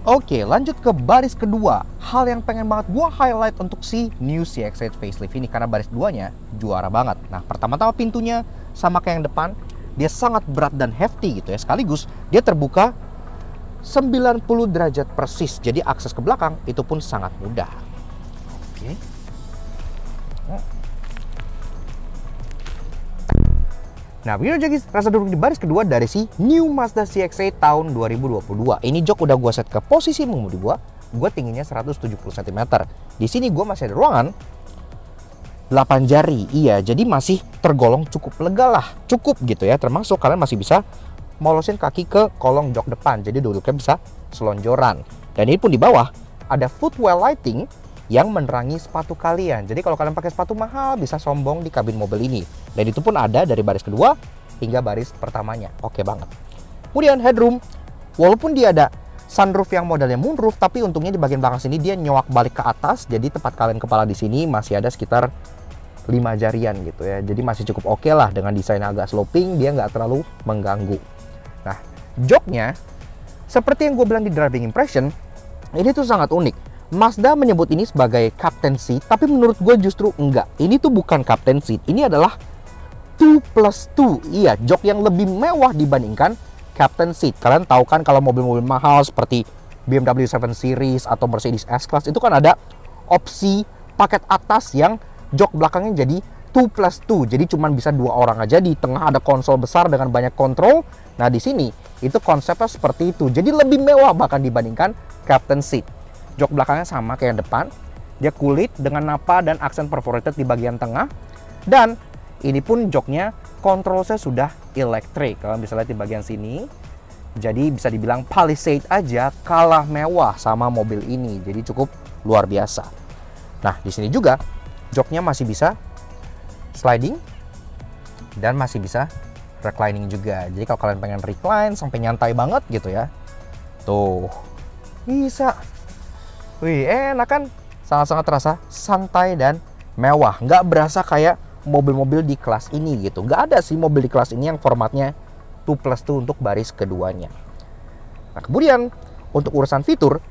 [SPEAKER 3] Oke, lanjut ke baris kedua. Hal yang pengen banget gua highlight untuk si new CX-8 facelift ini karena baris 2-nya juara banget. Nah, pertama-tama pintunya sama kayak yang depan, dia sangat berat dan hefty gitu ya. Sekaligus dia terbuka 90 derajat persis. Jadi akses ke belakang itu pun sangat mudah. Oke. Nah, begini aja guys, rasa duduk di baris kedua dari si new Mazda CX-8 tahun 2022. Ini jok udah gue set ke posisi mengemudi gue tingginya 170 cm. Di sini gue masih ada ruangan 8 jari, iya, jadi masih tergolong cukup lega lah, cukup gitu ya. Termasuk kalian masih bisa molosin kaki ke kolong jok depan, jadi duduknya bisa selonjoran. Dan ini pun di bawah ada footwell lighting yang menerangi sepatu kalian. Jadi kalau kalian pakai sepatu mahal bisa sombong di kabin mobil ini. Dan itu pun ada dari baris kedua hingga baris pertamanya. Oke banget. Kemudian headroom, walaupun dia ada sunroof yang modelnya moonroof, tapi untungnya di bagian belakang sini dia nyowak balik ke atas. Jadi tempat kalian kepala di sini masih ada sekitar 5 jarian gitu ya. Jadi masih cukup oke lah dengan desain agak sloping, dia nggak terlalu mengganggu. Nah, joknya seperti yang gue bilang di driving impression, ini tuh sangat unik. Mazda menyebut ini sebagai captain seat, tapi menurut gue justru enggak. Ini tuh bukan captain seat, ini adalah 2+2. Iya, jok yang lebih mewah dibandingkan captain seat. Kalian tahu kan kalau mobil-mobil mahal seperti BMW 7 Series atau Mercedes S-Class itu kan ada opsi paket atas yang jok belakangnya jadi 2+2. Jadi cuma bisa 2 orang aja, di tengah ada konsol besar dengan banyak kontrol. Nah, di sini itu konsepnya seperti itu. Jadi lebih mewah bahkan dibandingkan captain seat. Jok belakangnya sama kayak yang depan. Dia kulit dengan napa dan aksen perforated di bagian tengah. Dan ini pun joknya kontrolnya sudah elektrik. Kalian bisa lihat di bagian sini. Jadi bisa dibilang Palisade aja kalah mewah sama mobil ini. Jadi cukup luar biasa. Nah, di sini juga joknya masih bisa sliding dan masih bisa reclining juga. Jadi kalau kalian pengen recline sampai nyantai banget gitu ya, tuh bisa. Wih, enak kan? Sangat-sangat terasa santai dan mewah. Nggak berasa kayak mobil-mobil di kelas ini gitu. Nggak ada sih mobil di kelas ini yang formatnya 2+2 untuk baris keduanya. Nah, kemudian untuk urusan fitur,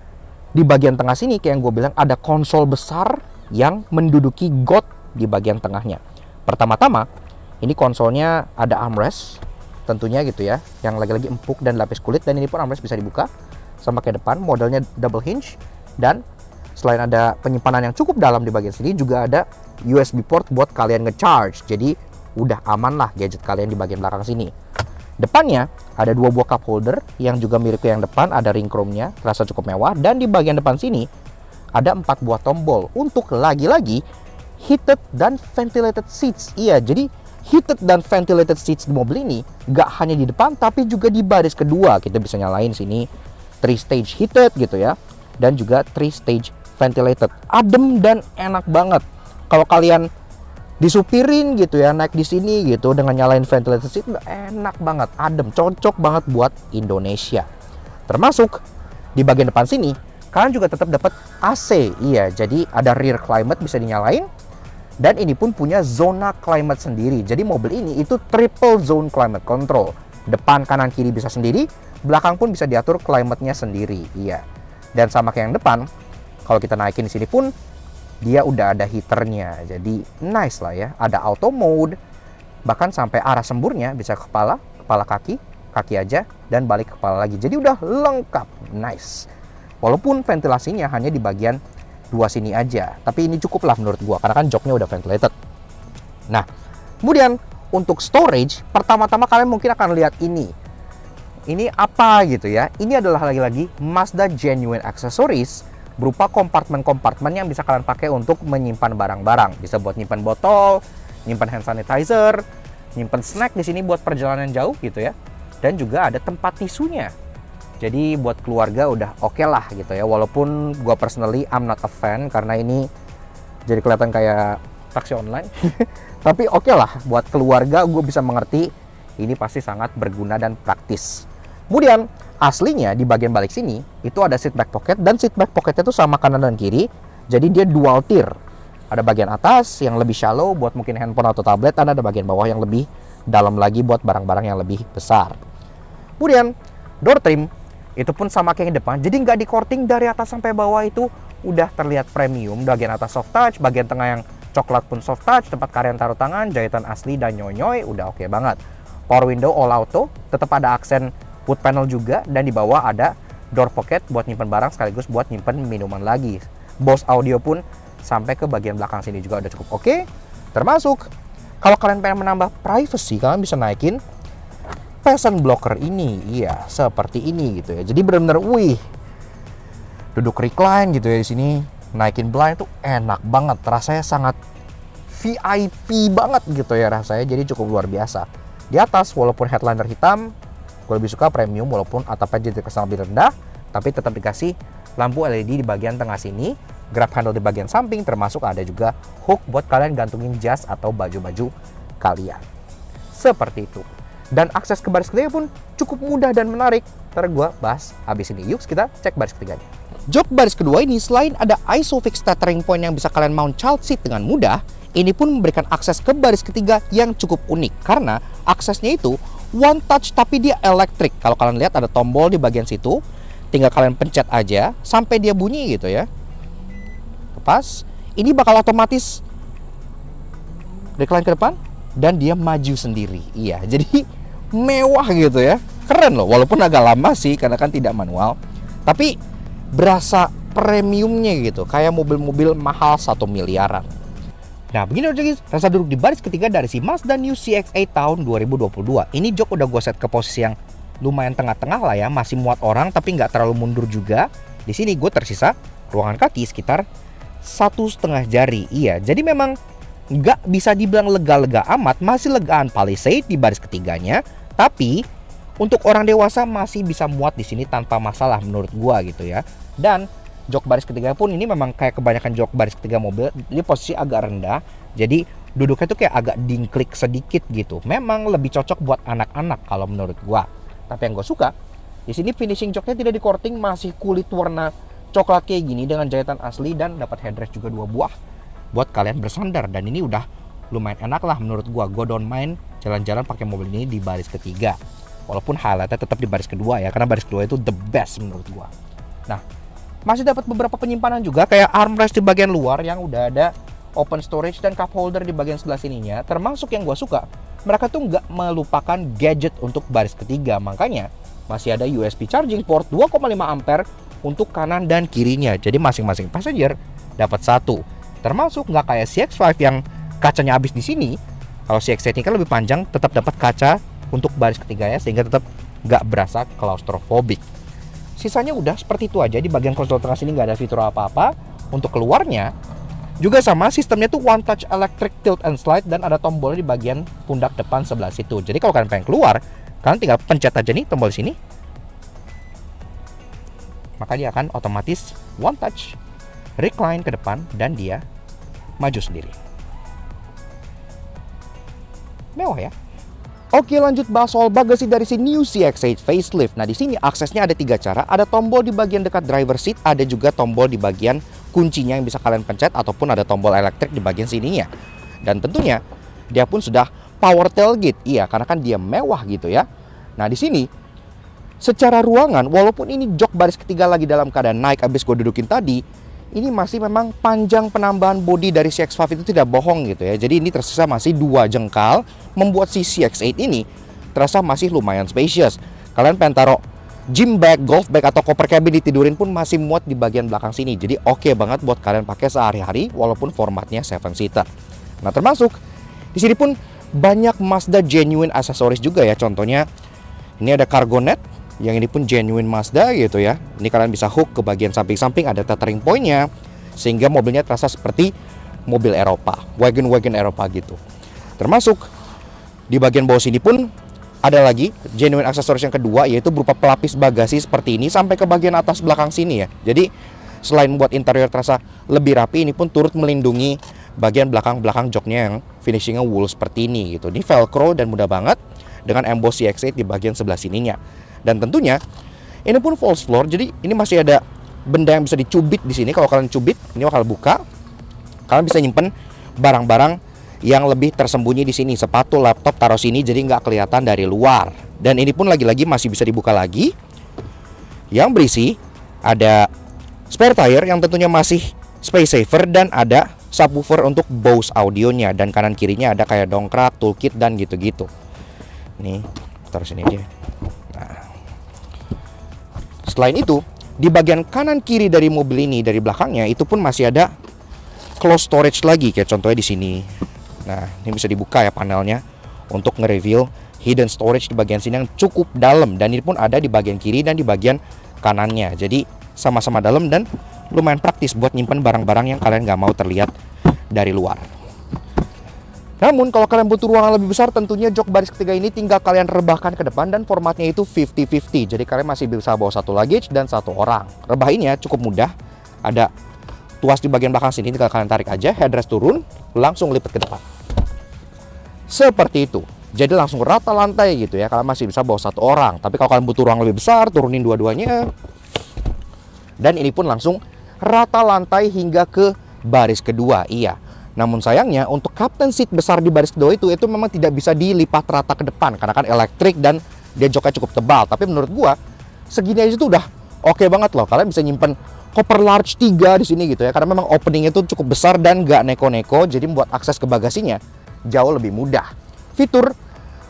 [SPEAKER 3] di bagian tengah sini kayak yang gue bilang ada konsol besar yang menduduki got di bagian tengahnya. Pertama-tama, ini konsolnya ada armrest tentunya gitu ya, yang lagi-lagi empuk dan lapis kulit. Dan ini pun armrest bisa dibuka sama kayak depan, modelnya double hinge. Dan selain ada penyimpanan yang cukup dalam di bagian sini, juga ada USB port buat kalian nge-charge. Jadi udah aman lah gadget kalian di bagian belakang sini. Depannya ada 2 buah cup holder yang juga mirip ke yang depan, ada ring chrome-nya, terasa cukup mewah. Dan di bagian depan sini ada 4 buah tombol untuk lagi-lagi heated dan ventilated seats. Iya, jadi heated dan ventilated seats di mobil ini gak hanya di depan tapi juga di baris kedua. Kita bisa nyalain sini 3 stage heated gitu ya, dan juga 3 stage ventilated. Adem dan enak banget. Kalau kalian disupirin gitu ya, naik di sini gitu dengan nyalain ventilated seat, enak banget, adem, cocok banget buat Indonesia. Termasuk di bagian depan sini kalian juga tetap dapat AC. Iya, jadi ada rear climate bisa dinyalain. Dan ini pun punya zona climate sendiri. Jadi mobil ini itu triple zone climate control. Depan, kanan, kiri bisa sendiri. Belakang pun bisa diatur climate-nya sendiri. Iya. Dan sama kayak yang depan, kalau kita naikin di sini pun dia udah ada heaternya. Jadi nice lah ya. Ada auto mode. Bahkan sampai arah semburnya bisa ke kepala, kepala kaki, kaki aja, dan balik ke kepala lagi. Jadi udah lengkap. Nice. Walaupun ventilasinya hanya di bagian 2 sini aja, tapi ini cukup lah menurut gua karena kan joknya udah ventilated. Nah, kemudian untuk storage, pertama-tama kalian mungkin akan lihat ini apa gitu ya. Ini adalah lagi-lagi Mazda Genuine Accessories, berupa kompartemen-kompartemen yang bisa kalian pakai untuk menyimpan barang-barang. Bisa buat nyimpan botol, nyimpan hand sanitizer, nyimpan snack di sini buat perjalanan jauh gitu ya. Dan juga ada tempat tisunya. Jadi buat keluarga udah oke lah gitu ya. Walaupun gua personally I'm not a fan karena ini jadi kelihatan kayak taksi online. Tapi oke lah buat keluarga, gue bisa mengerti ini pasti sangat berguna dan praktis. Kemudian aslinya di bagian balik sini itu ada seat back pocket, dan seat back pocketnya itu sama kanan dan kiri. Jadi dia dual tier. Ada bagian atas yang lebih shallow buat mungkin handphone atau tablet, dan ada bagian bawah yang lebih dalam lagi buat barang-barang yang lebih besar. Kemudian door trim Itu pun sama kayak yang depan, jadi nggak di coating dari atas sampai bawah itu udah terlihat premium. Bagian atas soft touch, bagian tengah yang coklat pun soft touch, tempat kalian taruh tangan, jahitan asli dan nyonyoy, udah oke banget. Power window all auto, tetap ada aksen wood panel juga, dan di bawah ada door pocket buat nyimpen barang sekaligus buat nyimpen minuman lagi. Bose audio pun sampai ke bagian belakang sini juga udah cukup oke. Termasuk kalau kalian pengen menambah privacy, kalian bisa naikin passion blocker ini, iya seperti ini gitu ya. Jadi benar-benar, wih, duduk recline gitu ya di sini, naikin blind tuh enak banget, rasanya sangat VIP banget gitu ya rasanya. Jadi cukup luar biasa. Di atas walaupun headliner hitam, gue lebih suka premium walaupun atapnya jadi terkesan lebih rendah, tapi tetap dikasih lampu LED di bagian tengah sini, grab handle di bagian samping, termasuk ada juga hook buat kalian gantungin jas atau baju-baju kalian. Seperti itu. Dan akses ke baris ketiga pun cukup mudah dan menarik. Ntar gue bahas habis ini. Yuk kita cek baris ketiganya. Jok baris kedua ini selain ada ISOFIX tethering point yang bisa kalian mount child seat dengan mudah, ini pun memberikan akses ke baris ketiga yang cukup unik karena aksesnya itu one touch tapi dia elektrik. Kalau kalian lihat ada tombol di bagian situ, tinggal kalian pencet aja sampai dia bunyi gitu ya. Lepas, ini bakal otomatis recline ke depan dan dia maju sendiri. Iya, jadi mewah gitu ya. Keren loh, walaupun agak lama sih karena kan tidak manual, tapi berasa premiumnya gitu, kayak mobil-mobil mahal 1 miliaran. Nah begini guys, rasa duduk di baris ketiga dari si Mazda New CX-8 tahun 2022. Ini jok udah gue set ke posisi yang lumayan tengah-tengah lah ya, masih muat orang tapi nggak terlalu mundur juga. Di sini gue tersisa ruangan kaki sekitar 1,5 jari. Iya, jadi memang nggak bisa dibilang lega-lega amat, masih legaan Palisade di baris ketiganya, tapi untuk orang dewasa masih bisa muat di sini tanpa masalah menurut gua gitu ya. Dan jok baris ketiga pun ini memang kayak kebanyakan jok baris ketiga mobil, ini posisi agak rendah, jadi duduknya tuh kayak agak dingklik sedikit gitu. Memang lebih cocok buat anak-anak kalau menurut gua. Tapi yang gue suka di sini finishing joknya tidak di coating, masih kulit warna coklat kayak gini dengan jahitan asli, dan dapat headrest juga 2 buah buat kalian bersandar. Dan ini udah lumayan enak lah menurut gua. Gua don't mind jalan-jalan pakai mobil ini di baris ketiga. Walaupun highlightnya tetap di baris kedua ya, karena baris kedua itu the best menurut gua. Nah, masih dapat beberapa penyimpanan juga kayak armrest di bagian luar yang udah ada open storage dan cup holder di bagian sebelah sininya. Termasuk yang gua suka, mereka tuh nggak melupakan gadget untuk baris ketiga. Makanya masih ada USB charging port 2,5 ampere untuk kanan dan kirinya. Jadi masing-masing passenger dapat 1. Termasuk nggak kayak CX-5 yang kacanya habis di sini. Kalau CX-8 ini kan lebih panjang, tetap dapat kaca untuk baris ketiganya sehingga tetap nggak berasa claustrophobic. Sisanya udah seperti itu aja. Di bagian konsol tengah sini nggak ada fitur apa-apa. Untuk keluarnya juga sama, sistemnya tuh one touch electric tilt and slide, dan ada tombolnya di bagian pundak depan sebelah situ. Jadi kalau kalian pengen keluar, kalian tinggal pencet aja nih tombol sini, maka dia akan otomatis one touch recline ke depan dan dia maju sendiri. Mewah ya. Oke, lanjut bahas soal bagasi dari si New CX-8 facelift. Nah, di sini aksesnya ada 3 cara. Ada tombol di bagian dekat driver seat, ada juga tombol di bagian kuncinya yang bisa kalian pencet, ataupun ada tombol elektrik di bagian sininya. Dan tentunya dia pun sudah power tailgate. Iya, karena kan dia mewah gitu ya. Nah, di sini secara ruangan, walaupun ini jok baris ketiga lagi dalam keadaan naik abis gue dudukin tadi, ini masih memang panjang penambahan bodi dari CX-5 itu tidak bohong gitu ya. Jadi ini tersisa masih 2 jengkal, membuat si CX-8 ini terasa masih lumayan spacious. Kalian pengen taruh gym bag, golf bag, atau koper cabin ditidurin pun masih muat di bagian belakang sini. Jadi oke banget buat kalian pakai sehari-hari walaupun formatnya 7-seater. Nah, termasuk di sini pun banyak Mazda genuine aksesoris juga ya. Contohnya ini ada cargo net, yang ini pun genuine Mazda gitu ya. Ini kalian bisa hook ke bagian samping-samping, ada tethering point-nya, sehingga mobilnya terasa seperti mobil Eropa, wagon-wagon Eropa gitu. Termasuk di bagian bawah sini pun ada lagi genuine aksesoris yang kedua, yaitu berupa pelapis bagasi seperti ini sampai ke bagian atas belakang sini ya. Jadi selain membuat interior terasa lebih rapi, ini pun turut melindungi bagian belakang joknya yang finishingnya wool seperti ini gitu. Ini velcro dan mudah banget dengan emboss CX-8 di bagian sebelah sininya. Dan tentunya ini pun false floor, jadi ini masih ada benda yang bisa dicubit di sini. Kalau kalian cubit, ini bakal buka. Kalian bisa nyimpen barang-barang yang lebih tersembunyi di sini. Sepatu, laptop taruh sini, jadi nggak kelihatan dari luar. Dan ini pun lagi-lagi masih bisa dibuka lagi. yang berisi ada spare tire yang tentunya masih space saver, dan ada subwoofer untuk Bose audionya, dan kanan kirinya ada kayak dongkrak, toolkit, dan gitu-gitu. Nih, taruh sini aja. Nah, selain itu, di bagian kanan kiri dari mobil ini, dari belakangnya itu pun masih ada close storage lagi, kayak contohnya di sini. Nah, ini bisa dibuka ya panelnya untuk nge-reveal hidden storage di bagian sini yang cukup dalam, dan ini pun ada di bagian kiri dan di bagian kanannya. Jadi sama-sama dalam dan lumayan praktis buat nyimpen barang-barang yang kalian gak mau terlihat dari luar. Namun kalau kalian butuh ruangan lebih besar, tentunya jok baris ketiga ini tinggal kalian rebahkan ke depan, dan formatnya itu 50-50. Jadi kalian masih bisa bawa satu luggage dan satu orang. Rebahinnya cukup mudah. Ada tuas di bagian belakang sini, tinggal kalian tarik aja, headrest turun, langsung lipat ke depan. Seperti itu. Jadi langsung rata lantai gitu ya. Kalian masih bisa bawa satu orang. Tapi kalau kalian butuh ruang lebih besar, turunin dua-duanya. Dan ini pun langsung rata lantai hingga ke baris kedua. Iya. Namun sayangnya untuk captain seat besar di baris kedua itu memang tidak bisa dilipat rata ke depan karena kan elektrik dan dia joknya cukup tebal. Tapi menurut gua segini aja tuh udah oke banget loh. Kalian bisa nyimpen koper large 3 di sini gitu ya. Karena memang openingnya itu cukup besar dan gak neko-neko, jadi membuat akses ke bagasinya jauh lebih mudah. Fitur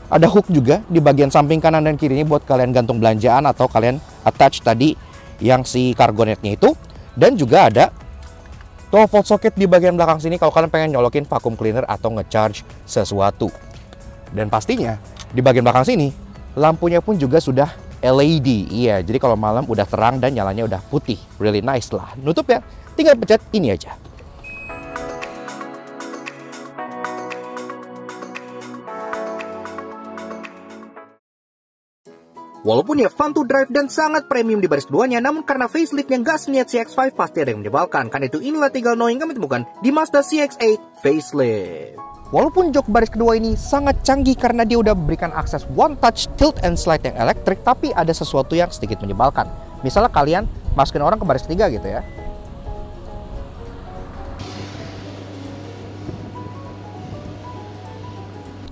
[SPEAKER 3] ada hook juga di bagian samping kanan dan kirinya buat kalian gantung belanjaan atau kalian attach tadi yang si cargo netnya itu. Dan juga ada 12 volt socket di bagian belakang sini kalau kalian pengen nyolokin vacuum cleaner atau ngecharge sesuatu. Dan pastinya di bagian belakang sini lampunya pun juga sudah LED. Iya, jadi kalau malam udah terang dan nyalanya udah putih. Really nice lah. Nutup ya, tinggal pencet ini aja.
[SPEAKER 1] Walaupun ya fun to drive dan sangat premium di baris keduanya, namun karena facelift yang gak seniat CX-5 pasti ada yang menyebalkan. Karena itu inilah 3 hal yang kami temukan di Mazda CX-8 facelift.
[SPEAKER 3] Walaupun jok baris kedua ini sangat canggih karena dia udah berikan akses one touch tilt and slide yang elektrik, tapi ada sesuatu yang sedikit menyebalkan. Misalnya kalian masukin orang ke baris ketiga gitu ya.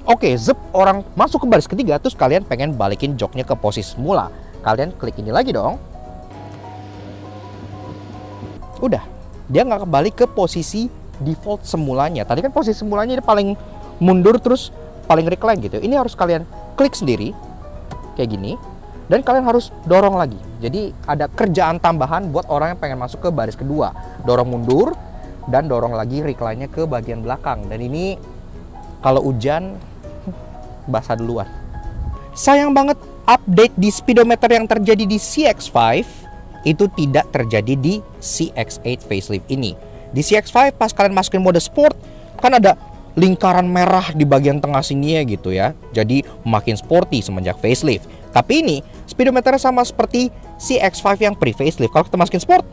[SPEAKER 3] Oke, zep, orang masuk ke baris ketiga, terus kalian pengen balikin joknya ke posisi semula. Kalian klik ini lagi dong. Udah, dia nggak kembali ke posisi default semulanya. Tadi kan posisi semulanya dia paling mundur terus paling recline gitu. Ini harus kalian klik sendiri, kayak gini. Dan kalian harus dorong lagi. Jadi ada kerjaan tambahan buat orang yang pengen masuk ke baris kedua. Dorong mundur dan dorong lagi recline-nya ke bagian belakang. Dan ini kalau hujan basah duluan. Sayang banget update di speedometer yang terjadi di CX-5 itu tidak terjadi di CX-8 facelift ini. Di CX-5 pas kalian masukin mode sport kan ada lingkaran merah di bagian tengah sini ya gitu ya. Jadi makin sporty semenjak facelift. Tapi ini speedometernya sama seperti CX-5 yang pre-facelift. Kalau kita masukin sport,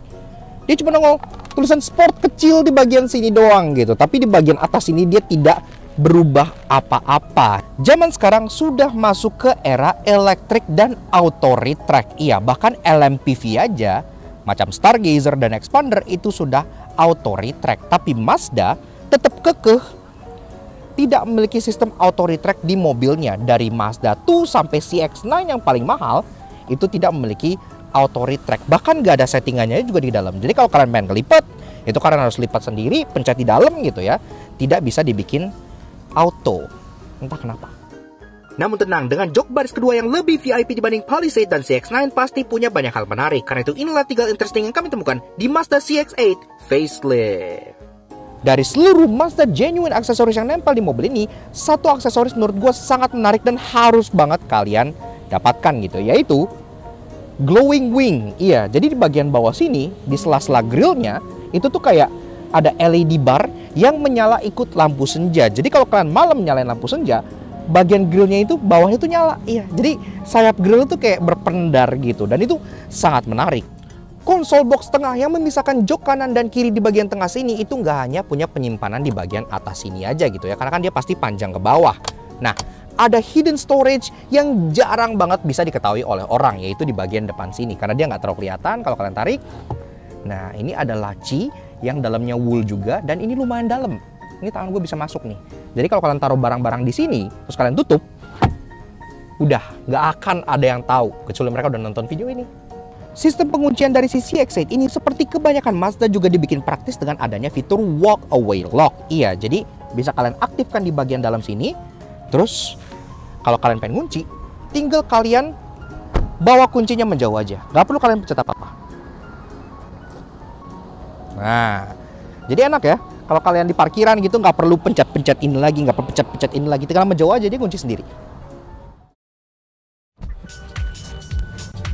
[SPEAKER 3] dia cuma nongol tulisan sport kecil di bagian sini doang gitu. Tapi di bagian atas ini dia tidak berubah apa-apa. Zaman sekarang sudah masuk ke era elektrik dan auto retract. Iya, bahkan LMPV aja macam Stargazer dan Expander itu sudah auto retract. Tapi Mazda tetap kekeh tidak memiliki sistem auto retract di mobilnya. Dari Mazda 2 sampai CX-9 yang paling mahal itu tidak memiliki auto retract. Bahkan gak ada settingannya juga di dalam. Jadi kalau kalian main ngelipat, itu kalian harus lipat sendiri, pencet di dalam gitu ya. Tidak bisa dibikin auto, entah kenapa.
[SPEAKER 1] Namun tenang, dengan jok baris kedua yang lebih VIP dibanding Palisade dan CX-9 pasti punya banyak hal menarik. Karena itu inilah 3 interesting yang kami temukan di Mazda CX-8 facelift.
[SPEAKER 3] Dari seluruh Mazda genuine aksesoris yang nempel di mobil ini, satu aksesoris menurut gue sangat menarik dan harus banget kalian dapatkan gitu, yaitu glowing wing. Iya, jadi di bagian bawah sini, di sela-sela grillnya, itu tuh kayak ada LED bar yang menyala ikut lampu senja. Jadi kalau kalian malam nyalain lampu senja, bagian grillnya itu bawahnya itu nyala. Iya, jadi sayap grill itu kayak berpendar gitu. Dan itu sangat menarik. Konsol box tengah yang memisahkan jok kanan dan kiri di bagian tengah sini itu nggak hanya punya penyimpanan di bagian atas sini aja gitu ya. Karena kan dia pasti panjang ke bawah. Nah, ada hidden storage yang jarang banget bisa diketahui oleh orang, yaitu di bagian depan sini. Karena dia nggak terlalu kelihatan kalau kalian tarik. Nah, ini ada laci yang dalamnya wool juga, dan ini lumayan dalam. Ini tangan gue bisa masuk nih. Jadi kalau kalian taruh barang-barang di sini, terus kalian tutup, udah nggak akan ada yang tahu, kecuali mereka udah nonton video ini. Sistem penguncian dari si CX-8 ini seperti kebanyakan Mazda juga dibikin praktis dengan adanya fitur walk away lock. Iya, jadi bisa kalian aktifkan di bagian dalam sini. Terus kalau kalian pengen kunci, tinggal kalian bawa kuncinya menjauh aja. Nggak perlu kalian pencet apa-apa. Nah, jadi enak ya. Kalau kalian di parkiran gitu nggak perlu pencet-pencet ini lagi, nggak perlu pencet-pencet ini lagi. Tinggal menjauh aja, dia kunci sendiri.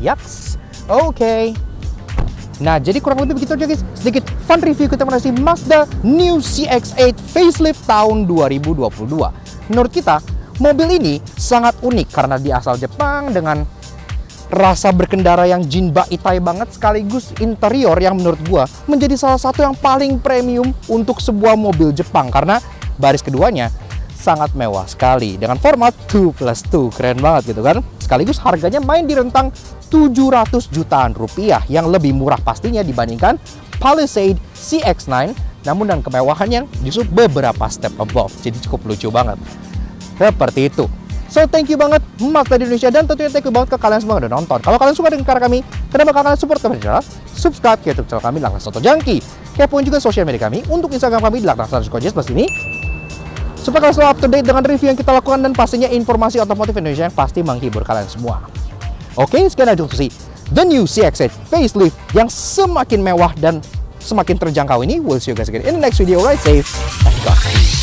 [SPEAKER 3] Yaks, oke. Nah, jadi kurang lebih begitu aja guys. Sedikit fun review kita mengenai Mazda New CX-8 Facelift tahun 2022. Menurut kita, mobil ini sangat unik karena dia asal Jepang dengan rasa berkendara yang jinba itai banget, sekaligus interior yang menurut gua menjadi salah satu yang paling premium untuk sebuah mobil Jepang karena baris keduanya sangat mewah sekali dengan format 2+2. Keren banget gitu kan. Sekaligus harganya main di rentang 700 jutaan rupiah yang lebih murah pastinya dibandingkan Palisade CX-9, namun dengan kemewahan yang justru beberapa step above. Jadi cukup lucu banget. Seperti itu. So, thank you banget Mazda di Indonesia, dan tentunya thank you banget ke kalian semua yang udah nonton. Kalau kalian suka dengan karya kami, kenapa kalian support kami di channel? Subscribe ke YouTube channel kami, @sotojangki. Kepoin juga sosial media kami untuk Instagram kami di @sotojangki plus ini. Supaya kalian selalu up to date dengan review yang kita lakukan dan pastinya informasi otomotif Indonesia yang pasti menghibur kalian semua. Oke, sekian aja untuk The New CX-8 Facelift yang semakin mewah dan semakin terjangkau ini. We'll see you guys again in the next video. Ride safe and God.